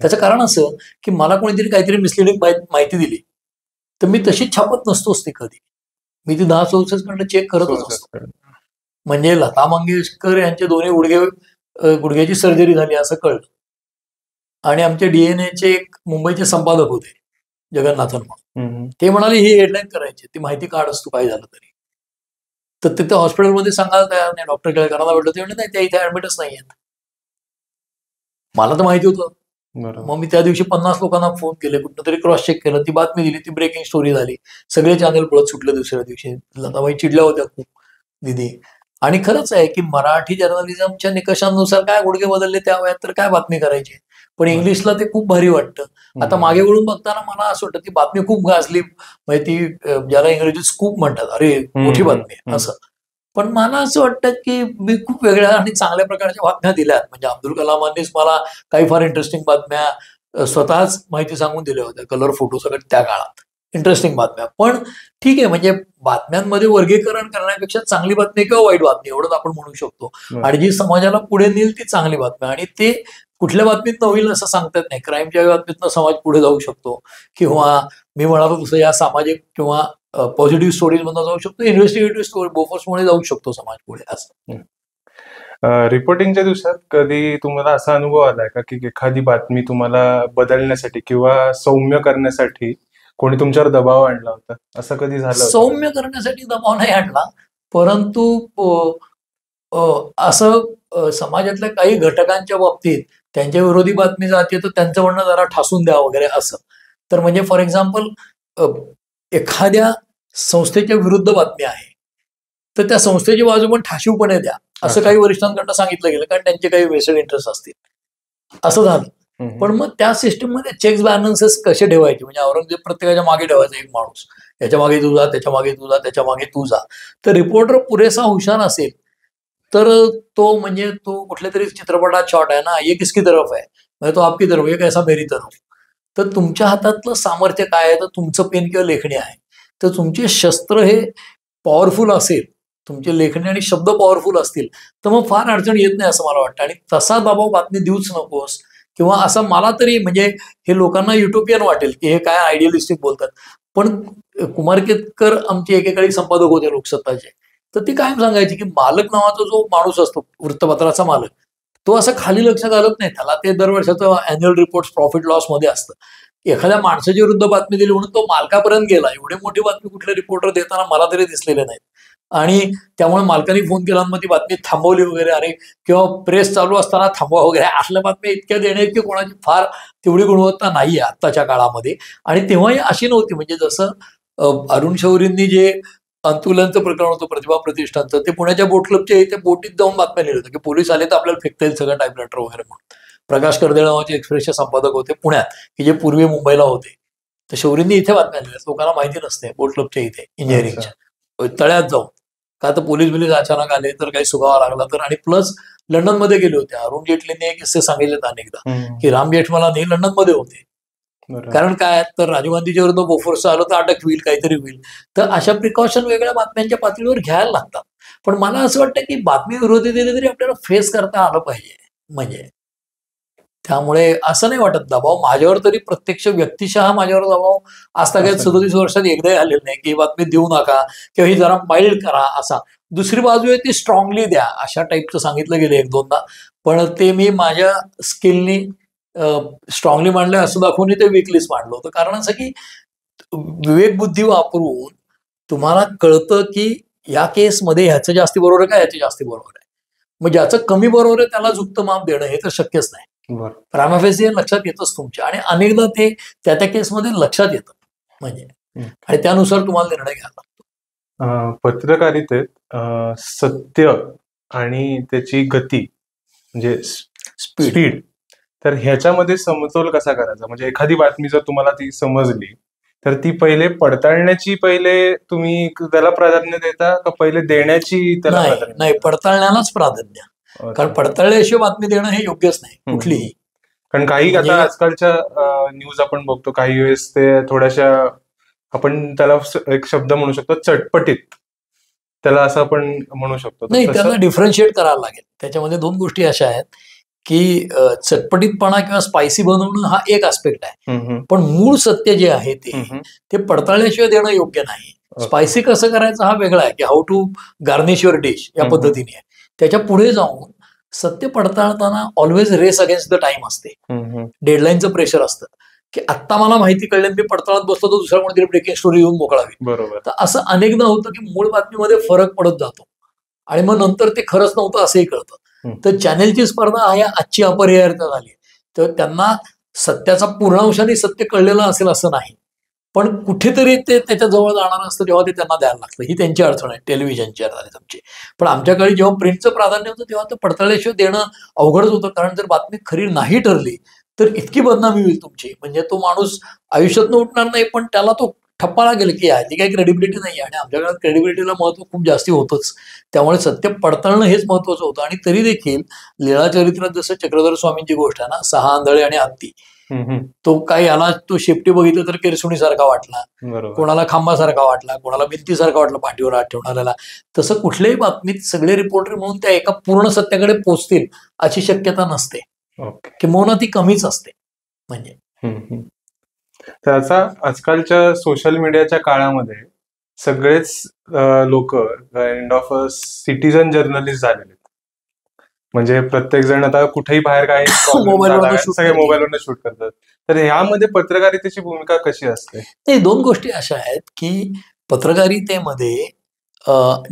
त्याचं कारण असं की मला कोणीतरी काहीतरी मिसलिडिंग माहिती दिली तर मी तशीच छापत नसतोच ती कधी. मी ती 10 सोर्सेस कडनं चेक करतच असतो. म्हणजे लता मंगेशकर यांचे दोन्ही गुडघ्याची सर्जरी झाली असं कळलं, आणि आमचे डीएनएचे एक मुंबईचे संपादक होते जगन्नाथन म्हणून, ते म्हणाले ही हेडलाईन करायची, ती माहिती काढ असतो काय झालं तरी. तर तिथे हॉस्पिटलमध्ये सांगायला तयार नाही, डॉक्टर करायला भेटलं ते म्हणजे नाही, त्या इथे ऍडमिटच नाही आहेत. मला तर माहिती होतं. मग मी त्या दिवशी 50 लोकांना फोन केले, कुठं तरी क्रॉस चेक केलं, ती बातमी दिली, ती ब्रेकिंग स्टोरी झाली, सगळे चॅनल पळत सुटले दुसऱ्या दिवशी. लताबाई चिडल्या होत्या खूप दिदी. आणि खरंच आहे की मराठी जर्नलिझमच्या निकषांनुसार काय गुडघे बदलले त्या वयात तर काय बातमी करायची, पण इंग्लिशला ते खूप भारी वाटतं. आता मागे वळून बघताना मला असं वाटतं ती बातमी खूप गाजली, म्हणजे ती ज्याला इंग्रजीत स्कूप म्हणतात, अरे मोठी बातमी आहे असं. पण मला असं वाटतं की मी खूप वेगळ्या आणि चांगल्या प्रकारच्या बातम्या दिल्यात. म्हणजे अब्दुल कलामांनीच मला काही फार इंटरेस्टिंग बातम्या स्वतःच माहिती सांगून दिल्या होत्या, कलर फोटो सगळं त्या काळात इंटरेस्टिंग बातम्या. पण ठीक आहे, म्हणजे बातम्यांमध्ये वर्गीकरण करण्यापेक्षा चांगली बातमी किंवा वाईट बातमी एवढंच आपण म्हणू शकतो, आणि जी समाजाला पुढे नेईल ती चांगली बातमी. आणि ते कुठल्या बातमीत होईल असं सांगता येत नाही. क्राईमच्या बातमीतनं समाज पुढे जाऊ शकतो, किंवा मी म्हणालो तसं या सामाजिक किंवा पॉझिटिव्ह स्टोरीज मधून जाऊ शकतो, इन्व्हेस्टिगेटिव्ह स्टोरी बोफोर्समुळे जाऊ शकतो समाज पुढे असं. रिपोर्टिंगच्या दिवसात कधी तुम्हाला असा अनुभव आलाय का की एखादी बातमी तुम्हाला बदलण्यासाठी किंवा सौम्य करण्यासाठी कोणी तुमच्यावर दबाव आणला होता, असं कधी झालं? सौम्य करण्यासाठी दबाव नाही आणला, परंतु असं समाजातल्या काही घटकांच्या बाबतीत त्यांच्या विरोधी बातमी जाते तर त्यांचं म्हणणं जरा ठासून द्या वगैरे असं. तर म्हणजे फॉर एक्झाम्पल एखाद्या संस्थेच्या विरुद्ध बातमी आहे तर त्या संस्थेची बाजू पण ठाशीवपणे द्या असं काही वरिष्ठांकडनं सांगितलं गेलं, कारण त्यांचे काही वेस्टेड इंटरेस्ट असतील असं झालं. पण मग त्या सिस्टीममध्ये चेक्स बॅलन्सेस कसे ठेवायचे, म्हणजे औरंगजेब प्रत्येकाच्या मागे ठेवायचा एक माणूस, याच्या मागे तू जा, त्याच्या मागे तू जा, त्याच्या मागे तू जा. तर रिपोर्टर पुरेसा हुशार असेल तर तो म्हणजे तो कुठल्या तरी चित्रपटात शॉट आहे ना, ये किसकी तरफ आहे, म्हणजे तो आपकी तरफ, एक ऐसा मेरी तरफ. तर तुमच्या हातातलं सामर्थ्य काय आहे, तर तुमचं पेन किंवा लेखणी आहे. तर तुमचे शस्त्र हे पॉवरफुल असेल, तुमचे लेखणी आणि शब्द पॉवरफुल असतील तर मग फार अडचण येत नाही असं मला वाटतं. आणि तसा दबाव बातमी देऊच नकोस, किंवा असं मला तरी, म्हणजे हे लोकांना युटोपियन वाटेल की हे काय आयडियलिस्टिक बोलतात, पण कुमार केतकर आमचे एकेकाळी संपादक होते लोकसत्ताचे, तर ती कायम सांगायची की मालक नावाचा जो माणूस असतो, वृत्तपत्राचा मालक, तो असं खाली लक्ष घालत नाही, त्याला ते दरवर्षाचं अॅन्युअल रिपोर्ट प्रॉफिट लॉस मध्ये असतं. एखाद्या माणसाच्या विरुद्ध बातमी दिली म्हणून तो मालकापर्यंत गेला, एवढी मोठी बातमी कुठले रिपोर्टर देताना मला तरी दिसलेले नाहीत. आणि त्यामुळे मालकाने फोन केला मग ती बातमी थांबवली वगैरे, अरे किंवा प्रेस चालू असताना थांबवा वगैरे, असल्या बातम्या इतक्या देण्याची कोणाची फार तेवढी गुणवत्ता नाहीये आत्ताच्या काळामध्ये. आणि तेव्हाही अशी नव्हती, म्हणजे जसं अरुण शौरींनी जे अंतुलनचं प्रकरण होतं प्रतिभा प्रतिष्ठानचं, ते पुण्याच्या बोट क्लबच्या इथे बोटीत जाऊन बातम्या लिहिलं होतं की पोलीस आले तर आपल्याला फेकता येईल सगळं टाईपरायटर वगैरे म्हणून. प्रकाश कर्दळ नावाचे एक्सप्रेसचे संपादक होते पुण्यात, की जे पूर्वी मुंबईला होते. तर शौरींनी इथे बातम्या लिहिल्या, लोकांना माहिती नसते, बोट क्लबच्या इथे इंजिनिअरिंगच्या तळ्यात जाऊन, का तर पोलीस बिलीस अचानक आले तर काही सुगावा लागला तर. आणि प्लस लंडनमध्ये गेले होते, अरुण जेटलीने एक किस्से सांगितलेत अनेकदा की राम जेठमलानी लंडनमध्ये होते, कारण काय तर राजीव गांधीच्या विरुद्ध बोफोर्सचं आलं तर अटक होईल, काहीतरी होईल. तर अशा प्रिकॉशन वेगळ्या बातम्यांच्या पातळीवर घ्यायला लागतात. पण मला असं वाटतं की बातमी विरोधी दिली तरी आपल्याला फेस करता आलं पाहिजे. म्हणजे त्यामुळे असं नाही वाटत दबाव माझ्यावर, तरी प्रत्यक्ष व्यक्तिशः माझ्यावर दबाव आजतागत 37 वर्षात एकदाही आलेलं नाही की ही बातमी देऊ नका किंवा ही जरा माइल्ड करा असा. दुसरी बाजू आहे ती स्ट्रॉंगली द्या अशा टाईपचं सांगितलं गेलं एक दोनदा, पण ते मी माझ्या स्किलनी स्ट्रॉंगली मांडलंय असं दाखवून ते वीकलीच मांडलं होतं. कारण असं की विवेक बुद्धी वापरून तुम्हाला कळतं की या केसमध्ये ह्याचं जास्ती बरोबर आहे का ह्याचं जास्ती बरोबर आहे, मग ज्याचं कमी बरोबर आहे त्याला झुकतं माप देणं हे तर शक्यच नाही. प्रायमाफेसी लक्षात येतच तुमच्या, आणि अनेकदा ते त्या केसमध्ये लक्षात येतं म्हणजे, आणि त्यानुसार तुम्हाला निर्णय घ्यायला लागतो. पत्रकारितेत सत्य आणि त्याची गती म्हणजे स्पीड, तर ह्याच्यामध्ये समतोल कसा करायचा? म्हणजे एखादी बातमी जर तुम्हाला ती समजली तर ती पहिले पडताळण्याची पहिले तुम्ही त्याला प्राधान्य देता का पहिले देण्याची त्याला प्राधान्य? नाही, पडताळण्यालाच प्राधान्य. कारण पडताळल्याशिवाय बातमी देणं हे योग्यच नाही कुठलीही. कारण काही आता आजकालच्या न्यूज आपण बघतो, काही वेळेस ते थोड्याशा, आपण त्याला एक शब्द म्हणू शकतो चटपटीत, त्याला असं आपण म्हणू शकतो. नाही, त्याला डिफरन्शिएट करायला लागेल. त्याच्यामध्ये दोन गोष्टी अशा आहेत की चटपटीतपणा किंवा स्पायसी बनवणं हा एक आस्पेक्ट आहे, पण मूळ सत्य जे आहे ते पडताळल्याशिवाय देणं योग्य नाही. स्पायसी कसं करायचं हा वेगळा आहे, की how to garnish your dish या पद्धतीने आहे. त्याच्या पुढे जाऊन सत्य पडताळताना always race against the time असते, डेडलाईनचं प्रेशर असतं, की आत्ता मला माहिती कळलं मी पडताळत बसलो तर दुसऱ्या कोणतरी ब्रेकिंग स्टोरी येऊन मोकळावी. बरोबर. तर असं अनेकदा होतं की मूळ बातमीमध्ये फरक पडत जातो आणि मग नंतर ते खरंच नव्हतं असंही कळतं. तर चॅनेलची स्पर्धा ही आजची अपरिहार्यता झाली. तर त्यांना सत्याचा पूर्णांशाने सत्य कळलेलं असेल असं नाही, पण कुठेतरी ते त्याच्या जवळ जाणार असतं तेव्हा ते त्यांना द्यायला लागतं. ही त्यांची अडचण आहे, टेलिव्हिजनची अडचण आमची. पण आमच्या काळी जेव्हा प्रिंटचं प्राधान्य होतं तेव्हा ते पडताळल्याशिवाय देणं अवघडच होतं, कारण जर बातमी खरी नाही ठरली तर इतकी बदनामी होईल तुमची, म्हणजे तो माणूस आयुष्यातनं उठणार नाही, पण त्याला तो ठप्पा लागेल की याची काही क्रेडिबिलिटी नाही. आणि आमच्या काळात क्रेडिबिलिटीला महत्व खूप जास्ती होतंच. त्यामुळे सत्य पडताळणं हेच महत्वाचं होतं. आणि तरी देखील लीळा चरित्रात जसं चक्रधर स्वामींची गोष्ट आहे ना, 6 आंधळे आणि हत्ती, तो काही याला तो शेपटी बघितलं तर केरसुणीसारखा वाटला, कोणाला खांबासारखा वाटला, कोणाला भिंतीसारखा वाटला पाठीवर हात ठेवणाऱ्याला. तसं कुठल्याही बातमीत सगळे रिपोर्टर म्हणून त्या एका पूर्ण सत्याकडे पोहोचतील अशी शक्यता नसते, किंवा ती कमीच असते. म्हणजे त्याचा आजकालच्या सोशल मीडियाच्या काळामध्ये सगळेच लोक काइंड ऑफ सिटीजन जर्नलिस्ट झालेले. म्हणजे प्रत्येक जण आता कुठेही बाहेर काही सगळे मोबाईलवरून शूट करतात. तर ह्यामध्ये पत्रकारितेची भूमिका कशी असते? नाही, दोन गोष्टी अशा आहेत की पत्रकारितेमध्ये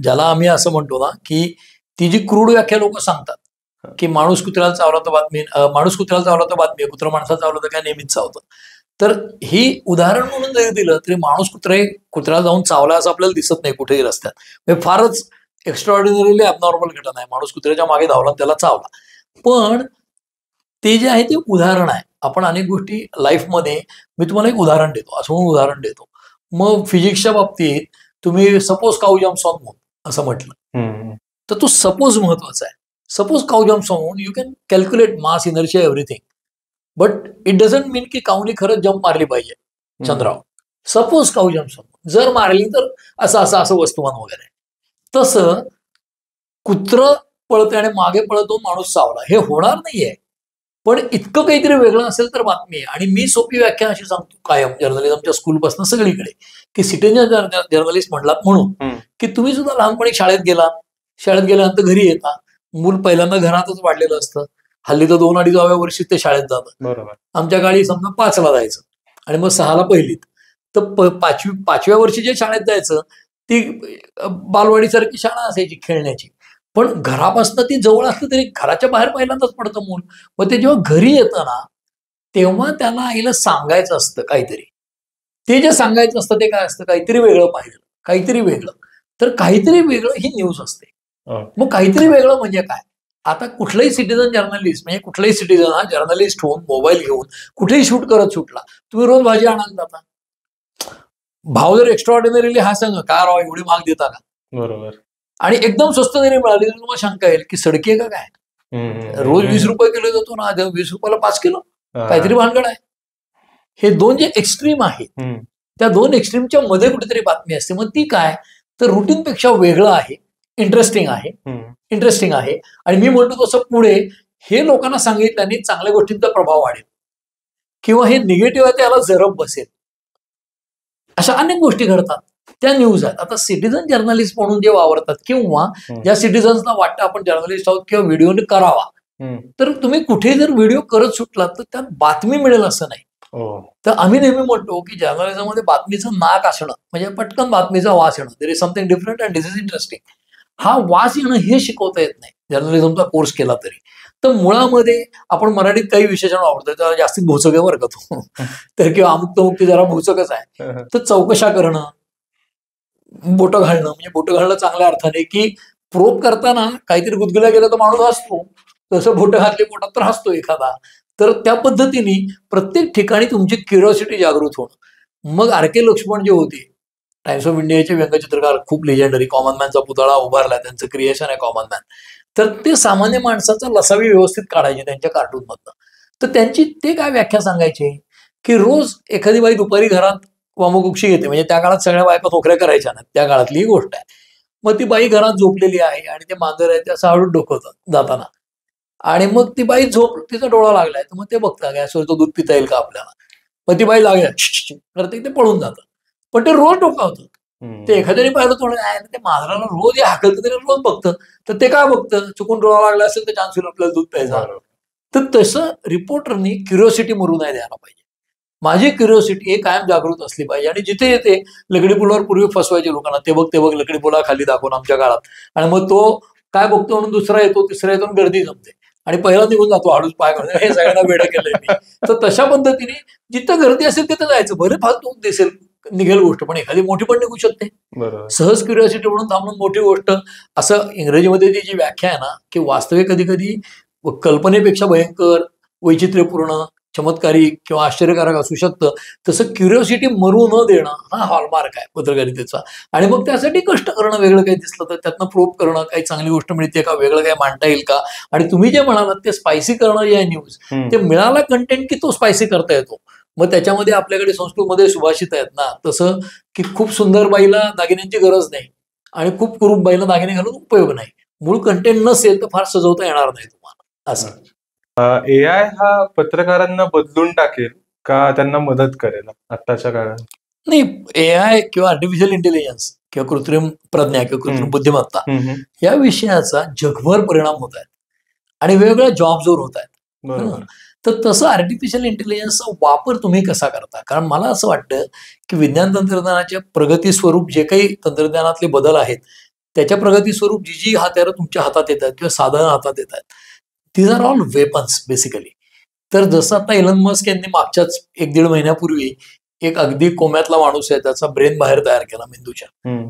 ज्याला आम्ही असं म्हणतो ना की ती जी क्रूड व्याख्या लोक सांगतात की माणूस कुत्र्याला चावला तर बातमी, माणूस कुत्र्याला चावला तर बातमी, कुत्रा माणसाला चावलं तर काय नेहमीच चावतं. तर ही उदाहरण म्हणून जरी दिलं तरी माणूस कुत्र्याला जाऊन चावला असं आपल्याला दिसत नाही कुठेही रस्त्यात. म्हणजे फारच एक्स्ट्राऑर्डिनरीली ॲबनॉर्मल घटना आहे, माणूस कुत्र्याच्या मागे धावला त्याला चावला. पण ते जे आहे ते उदाहरण आहे. आपण अनेक गोष्टी लाईफमध्ये, मी तुम्हाला एक उदाहरण देतो, असं म्हणून उदाहरण देतो. मग फिजिक्सच्या बाबतीत तुम्ही suppose cow jumps on moon असं म्हटलं तर तो सपोज महत्वाचा आहे. Suppose cow jumps on moon, you can calculate mass, inertia, everything, but it doesn't mean की काऊनी खरंच जम्प मारली पाहिजे चंद्रावर. Suppose cow jumps on moon, जर मारली तर असं असं असं वस्तुमान वगैरे. तसं कुत्र पळते आणि मागे पळतो माणूस चावला, हे होणार नाहीये, पण इतकं काहीतरी वेगळं असेल तर बातमी आहे. आणि मी सोपी व्याख्या अशी सांगतो कायम जर्नलिझमच्या स्कूलपासून सगळीकडे, की सिटीजन जर्नलिस्ट म्हटलात म्हणून की तुम्ही सुद्धा लहानपणी शाळेत गेल्यानंतर घरी येता, मूल पहिल्यांदा घरातच वाढलेलं असतं. हल्ली तर 2-2.5व्या वर्षी ते शाळेत जातं. आमच्या काळी समजा 5ला जायचं आणि मग 6ला पहिलीत, तर 5व्या वर्षी जे शाळेत जायचं ती बालवाडीसारखी शाळा असायची खेळण्याची, पण घरापासून ती जवळ असलं तरी घराच्या बाहेर पहिल्यांदाच पडतं मूल. मग ते जेव्हा घरी येतं ना तेव्हा त्याला आईला सांगायचं असतं काहीतरी. ते जे सांगायचं असतं ते काय असतं, काहीतरी वेगळं पाहिजे, काहीतरी वेगळं. तर काहीतरी वेगळं ही न्यूज असते. मग काहीतरी वेगळं म्हणजे काय, आता कुठलाही सिटीजन जर्नलिस्ट, म्हणजे कुठलाही सिटीजन हा जर्नलिस्ट होऊन मोबाईल घेऊन कुठेही शूट करत सुटला, तुम्ही रोज भाजी आणायला जाता, भाव जर एक्स्ट्राऑर्डिनरीली हा सांगा का राव एवढी महाग देता का, बरोबर, आणि एकदम स्वस्त जरी मिळाली तर तुम्हाला शंका येईल की सडकी आहे का काय, रोज 20 रुपये किलो देतो ना, 20 रुपयाला 5 किलो, काहीतरी भानगड आहे. हे दोन जे एक्स्ट्रीम आहेत त्या दोन एक्स्ट्रीमच्या मध्ये कुठेतरी बातमी असते. मग ती काय तर रुटीन पेक्षा वेगळं आहे, इंटरेस्टिंग आहे. आणि मी म्हणतो तसं पुढे हे लोकांना सांगितल्याने चांगल्या गोष्टींचा प्रभाव वाढेल किंवा हे निगेटिव्ह आहे त्याला जरब बसेल. अशा अनेक गोष्टी घडतात त्या न्यूज आहेत. आता सिटीजन जर्नलिस्ट म्हणून जे वावरतात किंवा ज्या सिटीजन्सना वाटतं आपण जर्नलिस्ट आहोत किंवा व्हिडिओने करावा, तर तुम्ही कुठे जर व्हिडिओ करत सुटलात तर त्यात बातमी मिळेल असं नाही. तर आम्ही नेहमी म्हणतो की जर्नलिझममध्ये बातमीचं नाक असणं म्हणजे पटकन बातमीचा वास येणं, there is something different and this is interesting. हा वास येणं हे शिकवता येत नाही जर्नलिझमचा कोर्स केला तरी. तर मुळामध्ये आपण मराठीत काही विशेषण वापरतो त्याला जास्तीत भोचक वर्ग तो तर किंवा अमुक तमुक ते जरा भोचकच आहे. तर चौकशा करणं, बोटं घालणं, म्हणजे बोटं घालणं चांगल्या अर्थाने की प्रोब करताना काहीतरी गुदगुल्या गेला तर माणूस हसतो, तसं बोटं घातली पोटात तर हसतो एखादा. तर त्या पद्धतीने प्रत्येक ठिकाणी तुमची क्युरिओसिटी जागृत होणं. मग आर.के. लक्ष्मण जे होते टाइम्स ऑफ इंडियाचे व्यंगचित्रकार, खूप लेजेंडरी, कॉमन मॅनचा पुतळा उभारला, त्यांचं क्रिएशन आहे कॉमन मॅन. तर ते सामान्य माणसाचा लसावी व्यवस्थित काढायचे त्यांच्या कार्टूनमधनं. तर त्यांची ते काय व्याख्या सांगायचे की रोज एखादी बाई दुपारी घरात वामकुक्षी घेते, म्हणजे त्या काळात सगळ्या बायका नोकऱ्या करायच्या नाहीत, त्या काळातली ही गोष्ट आहे. मग ती बाई घरात झोपलेली आहे आणि ते मांजर आहे ते असं हळूच डोकवतं जाताना, आणि मग ती बाई तिचा डोळा लागलाय तर मग ते बघता गॅसवर तो दूध पिता येईल का आपल्याला. मग ती बाई लागल्या करते, ते पळून जातं. पण ते रोज डोकावतं. ते एखाद्याने पाहिलं थोडं ते मांजराला रोज हाकलतं, तरी रोज बघतं. तर ते काय बघतं, चुकून डोळा लागला असेल तर चान्स होईल आपल्याला दूध प्यायचा. तर तसं रिपोर्टरनी क्युरिओसिटी मरू नाही द्यायला पाहिजे. माझी क्युरिओसिटी हे कायम जागृत असली पाहिजे. आणि जिथे येते लकडी पुलावर पूर्वी फसवायचे लोकांना, ते बघ लकडी पुला खाली दाखवून आमच्या काळात, आणि मग तो काय बघतो म्हणून दुसरा येतो, तिसरा येतो, गर्दी जमते आणि पहिला निघून जातो हळूच पाय घालून. हे सगळ्यांना वेडं केलंय मी. तर तशा पद्धतीने जिथं गर्दी असेल तिथं जायचं. बरे फालतू दिसेल निघेल गोष्ट, पण एखादी मोठी पण निघू शकते. सहज क्युरिओसिटी म्हणून थांबून मोठी गोष्ट. असं इंग्रजीमध्ये ती जी व्याख्या आहे ना, की वास्तविक कधी कधी कल्पनेपेक्षा भयंकर, वैचित्र्यपूर्ण, चमत्कारी किंवा आश्चर्यकारक असू शकतं. तसं क्युरिओसिटी मरू न देणं हा हॉलमार्क आहे पत्रकारितेचा. आणि मग त्यासाठी कष्ट करणं, वेगळं काही दिसलं तर त्यातनं प्रोब करणं, काही चांगली गोष्ट मिळते का, वेगळं काही मांडता येईल का. आणि तुम्ही जे म्हणालात ते स्पायसी करणं जे आहे न्यूज, ते मिळाला कंटेंट की तो स्पायसी करता येतो. मग त्याच्यामध्ये आपल्याकडे संस्कृतमध्ये सुभाषित आहेत ना, तसं की खूप सुंदर बाईला दागिन्यांची गरज नाही आणि खूप कुरूप बाईला दागिने घालून उपयोग नाही. मूळ कंटेंट नसेल तर फार सजवता येणार नाही तुम्हाला. असं एआय हा पत्रकारांना बदलून टाकेल का त्यांना मदत करेल आत्ताच्या काळात? नाही, एआय किंवा आर्टिफिशियल इंटेलिजन्स किंवा कृत्रिम प्रज्ञा किंवा कृत्रिम बुद्धिमत्ता या विषयाचा जगभर परिणाम होत आहेत आणि वेगवेगळ्या जॉब्सवर होत आहेत. तर तसं आर्टिफिशियल इंटेलिजन्सचा वापर तुम्ही कसा करता. कारण मला असं वाटतं की विज्ञान तंत्रज्ञानाच्या प्रगती स्वरूप जे काही तंत्रज्ञानातले बदल आहेत, त्याच्या प्रगती स्वरूप जी जी हत्यारं तुमच्या हातात येतात किंवा साधनं हातात येतात, these are all weapons basically. तर जसं आता इलन मस्क यांनी मागच्याच 1-1.5 महिन्यापूर्वी एक अगदी कोम्यातला माणूस आहे, त्याचा ब्रेन बाहेर तयार केला मेंदूच्या,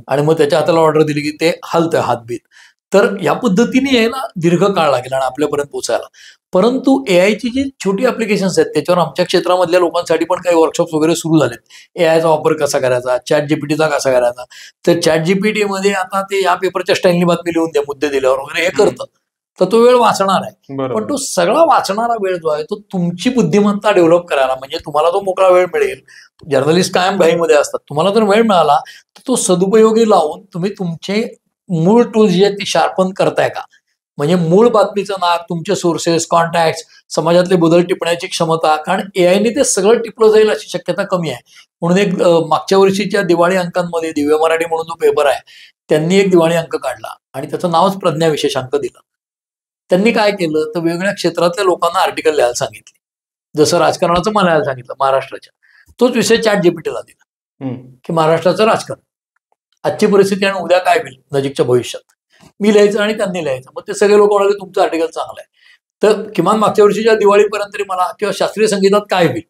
आणि मग त्याच्या हाताला ऑर्डर दिली की ते हलतंय हातबीत. तर या पद्धतीने यायला दीर्घ काळ लागेल आणि आपल्यापर्यंत पोहोचायला. परंतु एआयची जी छोटी ऍप्लिकेशन्स आहेत त्याच्यावर आमच्या क्षेत्रामधल्या लोकांसाठी पण काही वर्कशॉप्स वगैरे सुरू झालेत. एआयचा वापर कसा करायचा, चॅट जीपीटीचा कसा करायचा. तर चॅट जीपीटी मध्ये आता ते या पेपरच्या स्टाईलनी बातमी लिहून द्या मुद्दे दिल्यावर वगैरे हे करतं. तर तो वेळ वाचणार आहे. पण तो सगळा वाचणारा वेळ जो आहे तो तुमची बुद्धिमत्ता डेव्हलप करायला, म्हणजे तुम्हाला जो मोकळा वेळ मिळेल, जर्नलिस्ट कायम घाईमध्ये असतात, तुम्हाला जर वेळ मिळाला तर तो सदुपयोगी लावून तुम्ही तुमचे मूळ टूल्स जे आहेत ती शार्पन करताय का. म्हणजे मूळ बातमीचं नाक, तुमचे सोर्सेस, कॉन्टॅक्ट, समाजातले बदल टिपण्याची क्षमता. कारण एआयने ते सगळं टिपलं जाईल अशी शक्यता कमी आहे. म्हणून एक मागच्या वर्षीच्या दिवाळी अंकांमध्ये दिव्य मराठी म्हणून जो पेपर आहे, त्यांनी एक दिवाळी अंक काढला आणि त्याचं नावच प्रज्ञा विशेषांक दिलं. त्यांनी काय केलं तर वेगवेगळ्या क्षेत्रातल्या लोकांना आर्टिकल लिहायला सांगितले. जसं राजकारणाचं मला लिहायला सांगितलं महाराष्ट्राच्या, तोच विषय चॅट जीपीटीला दिला की महाराष्ट्राचं राजकारण, आजची परिस्थिती आणि उद्या काय होईल नजीकच्या भविष्यात. मी लिहायचं आणि त्यांनी लिहायचं. मग ते सगळे लोक म्हणाले तुमचं आर्टिकल चांगलं आहे. तर किमान मागच्या वर्षीच्या दिवाळीपर्यंत तरी मला, किंवा शास्त्रीय संगीतात काय होईल,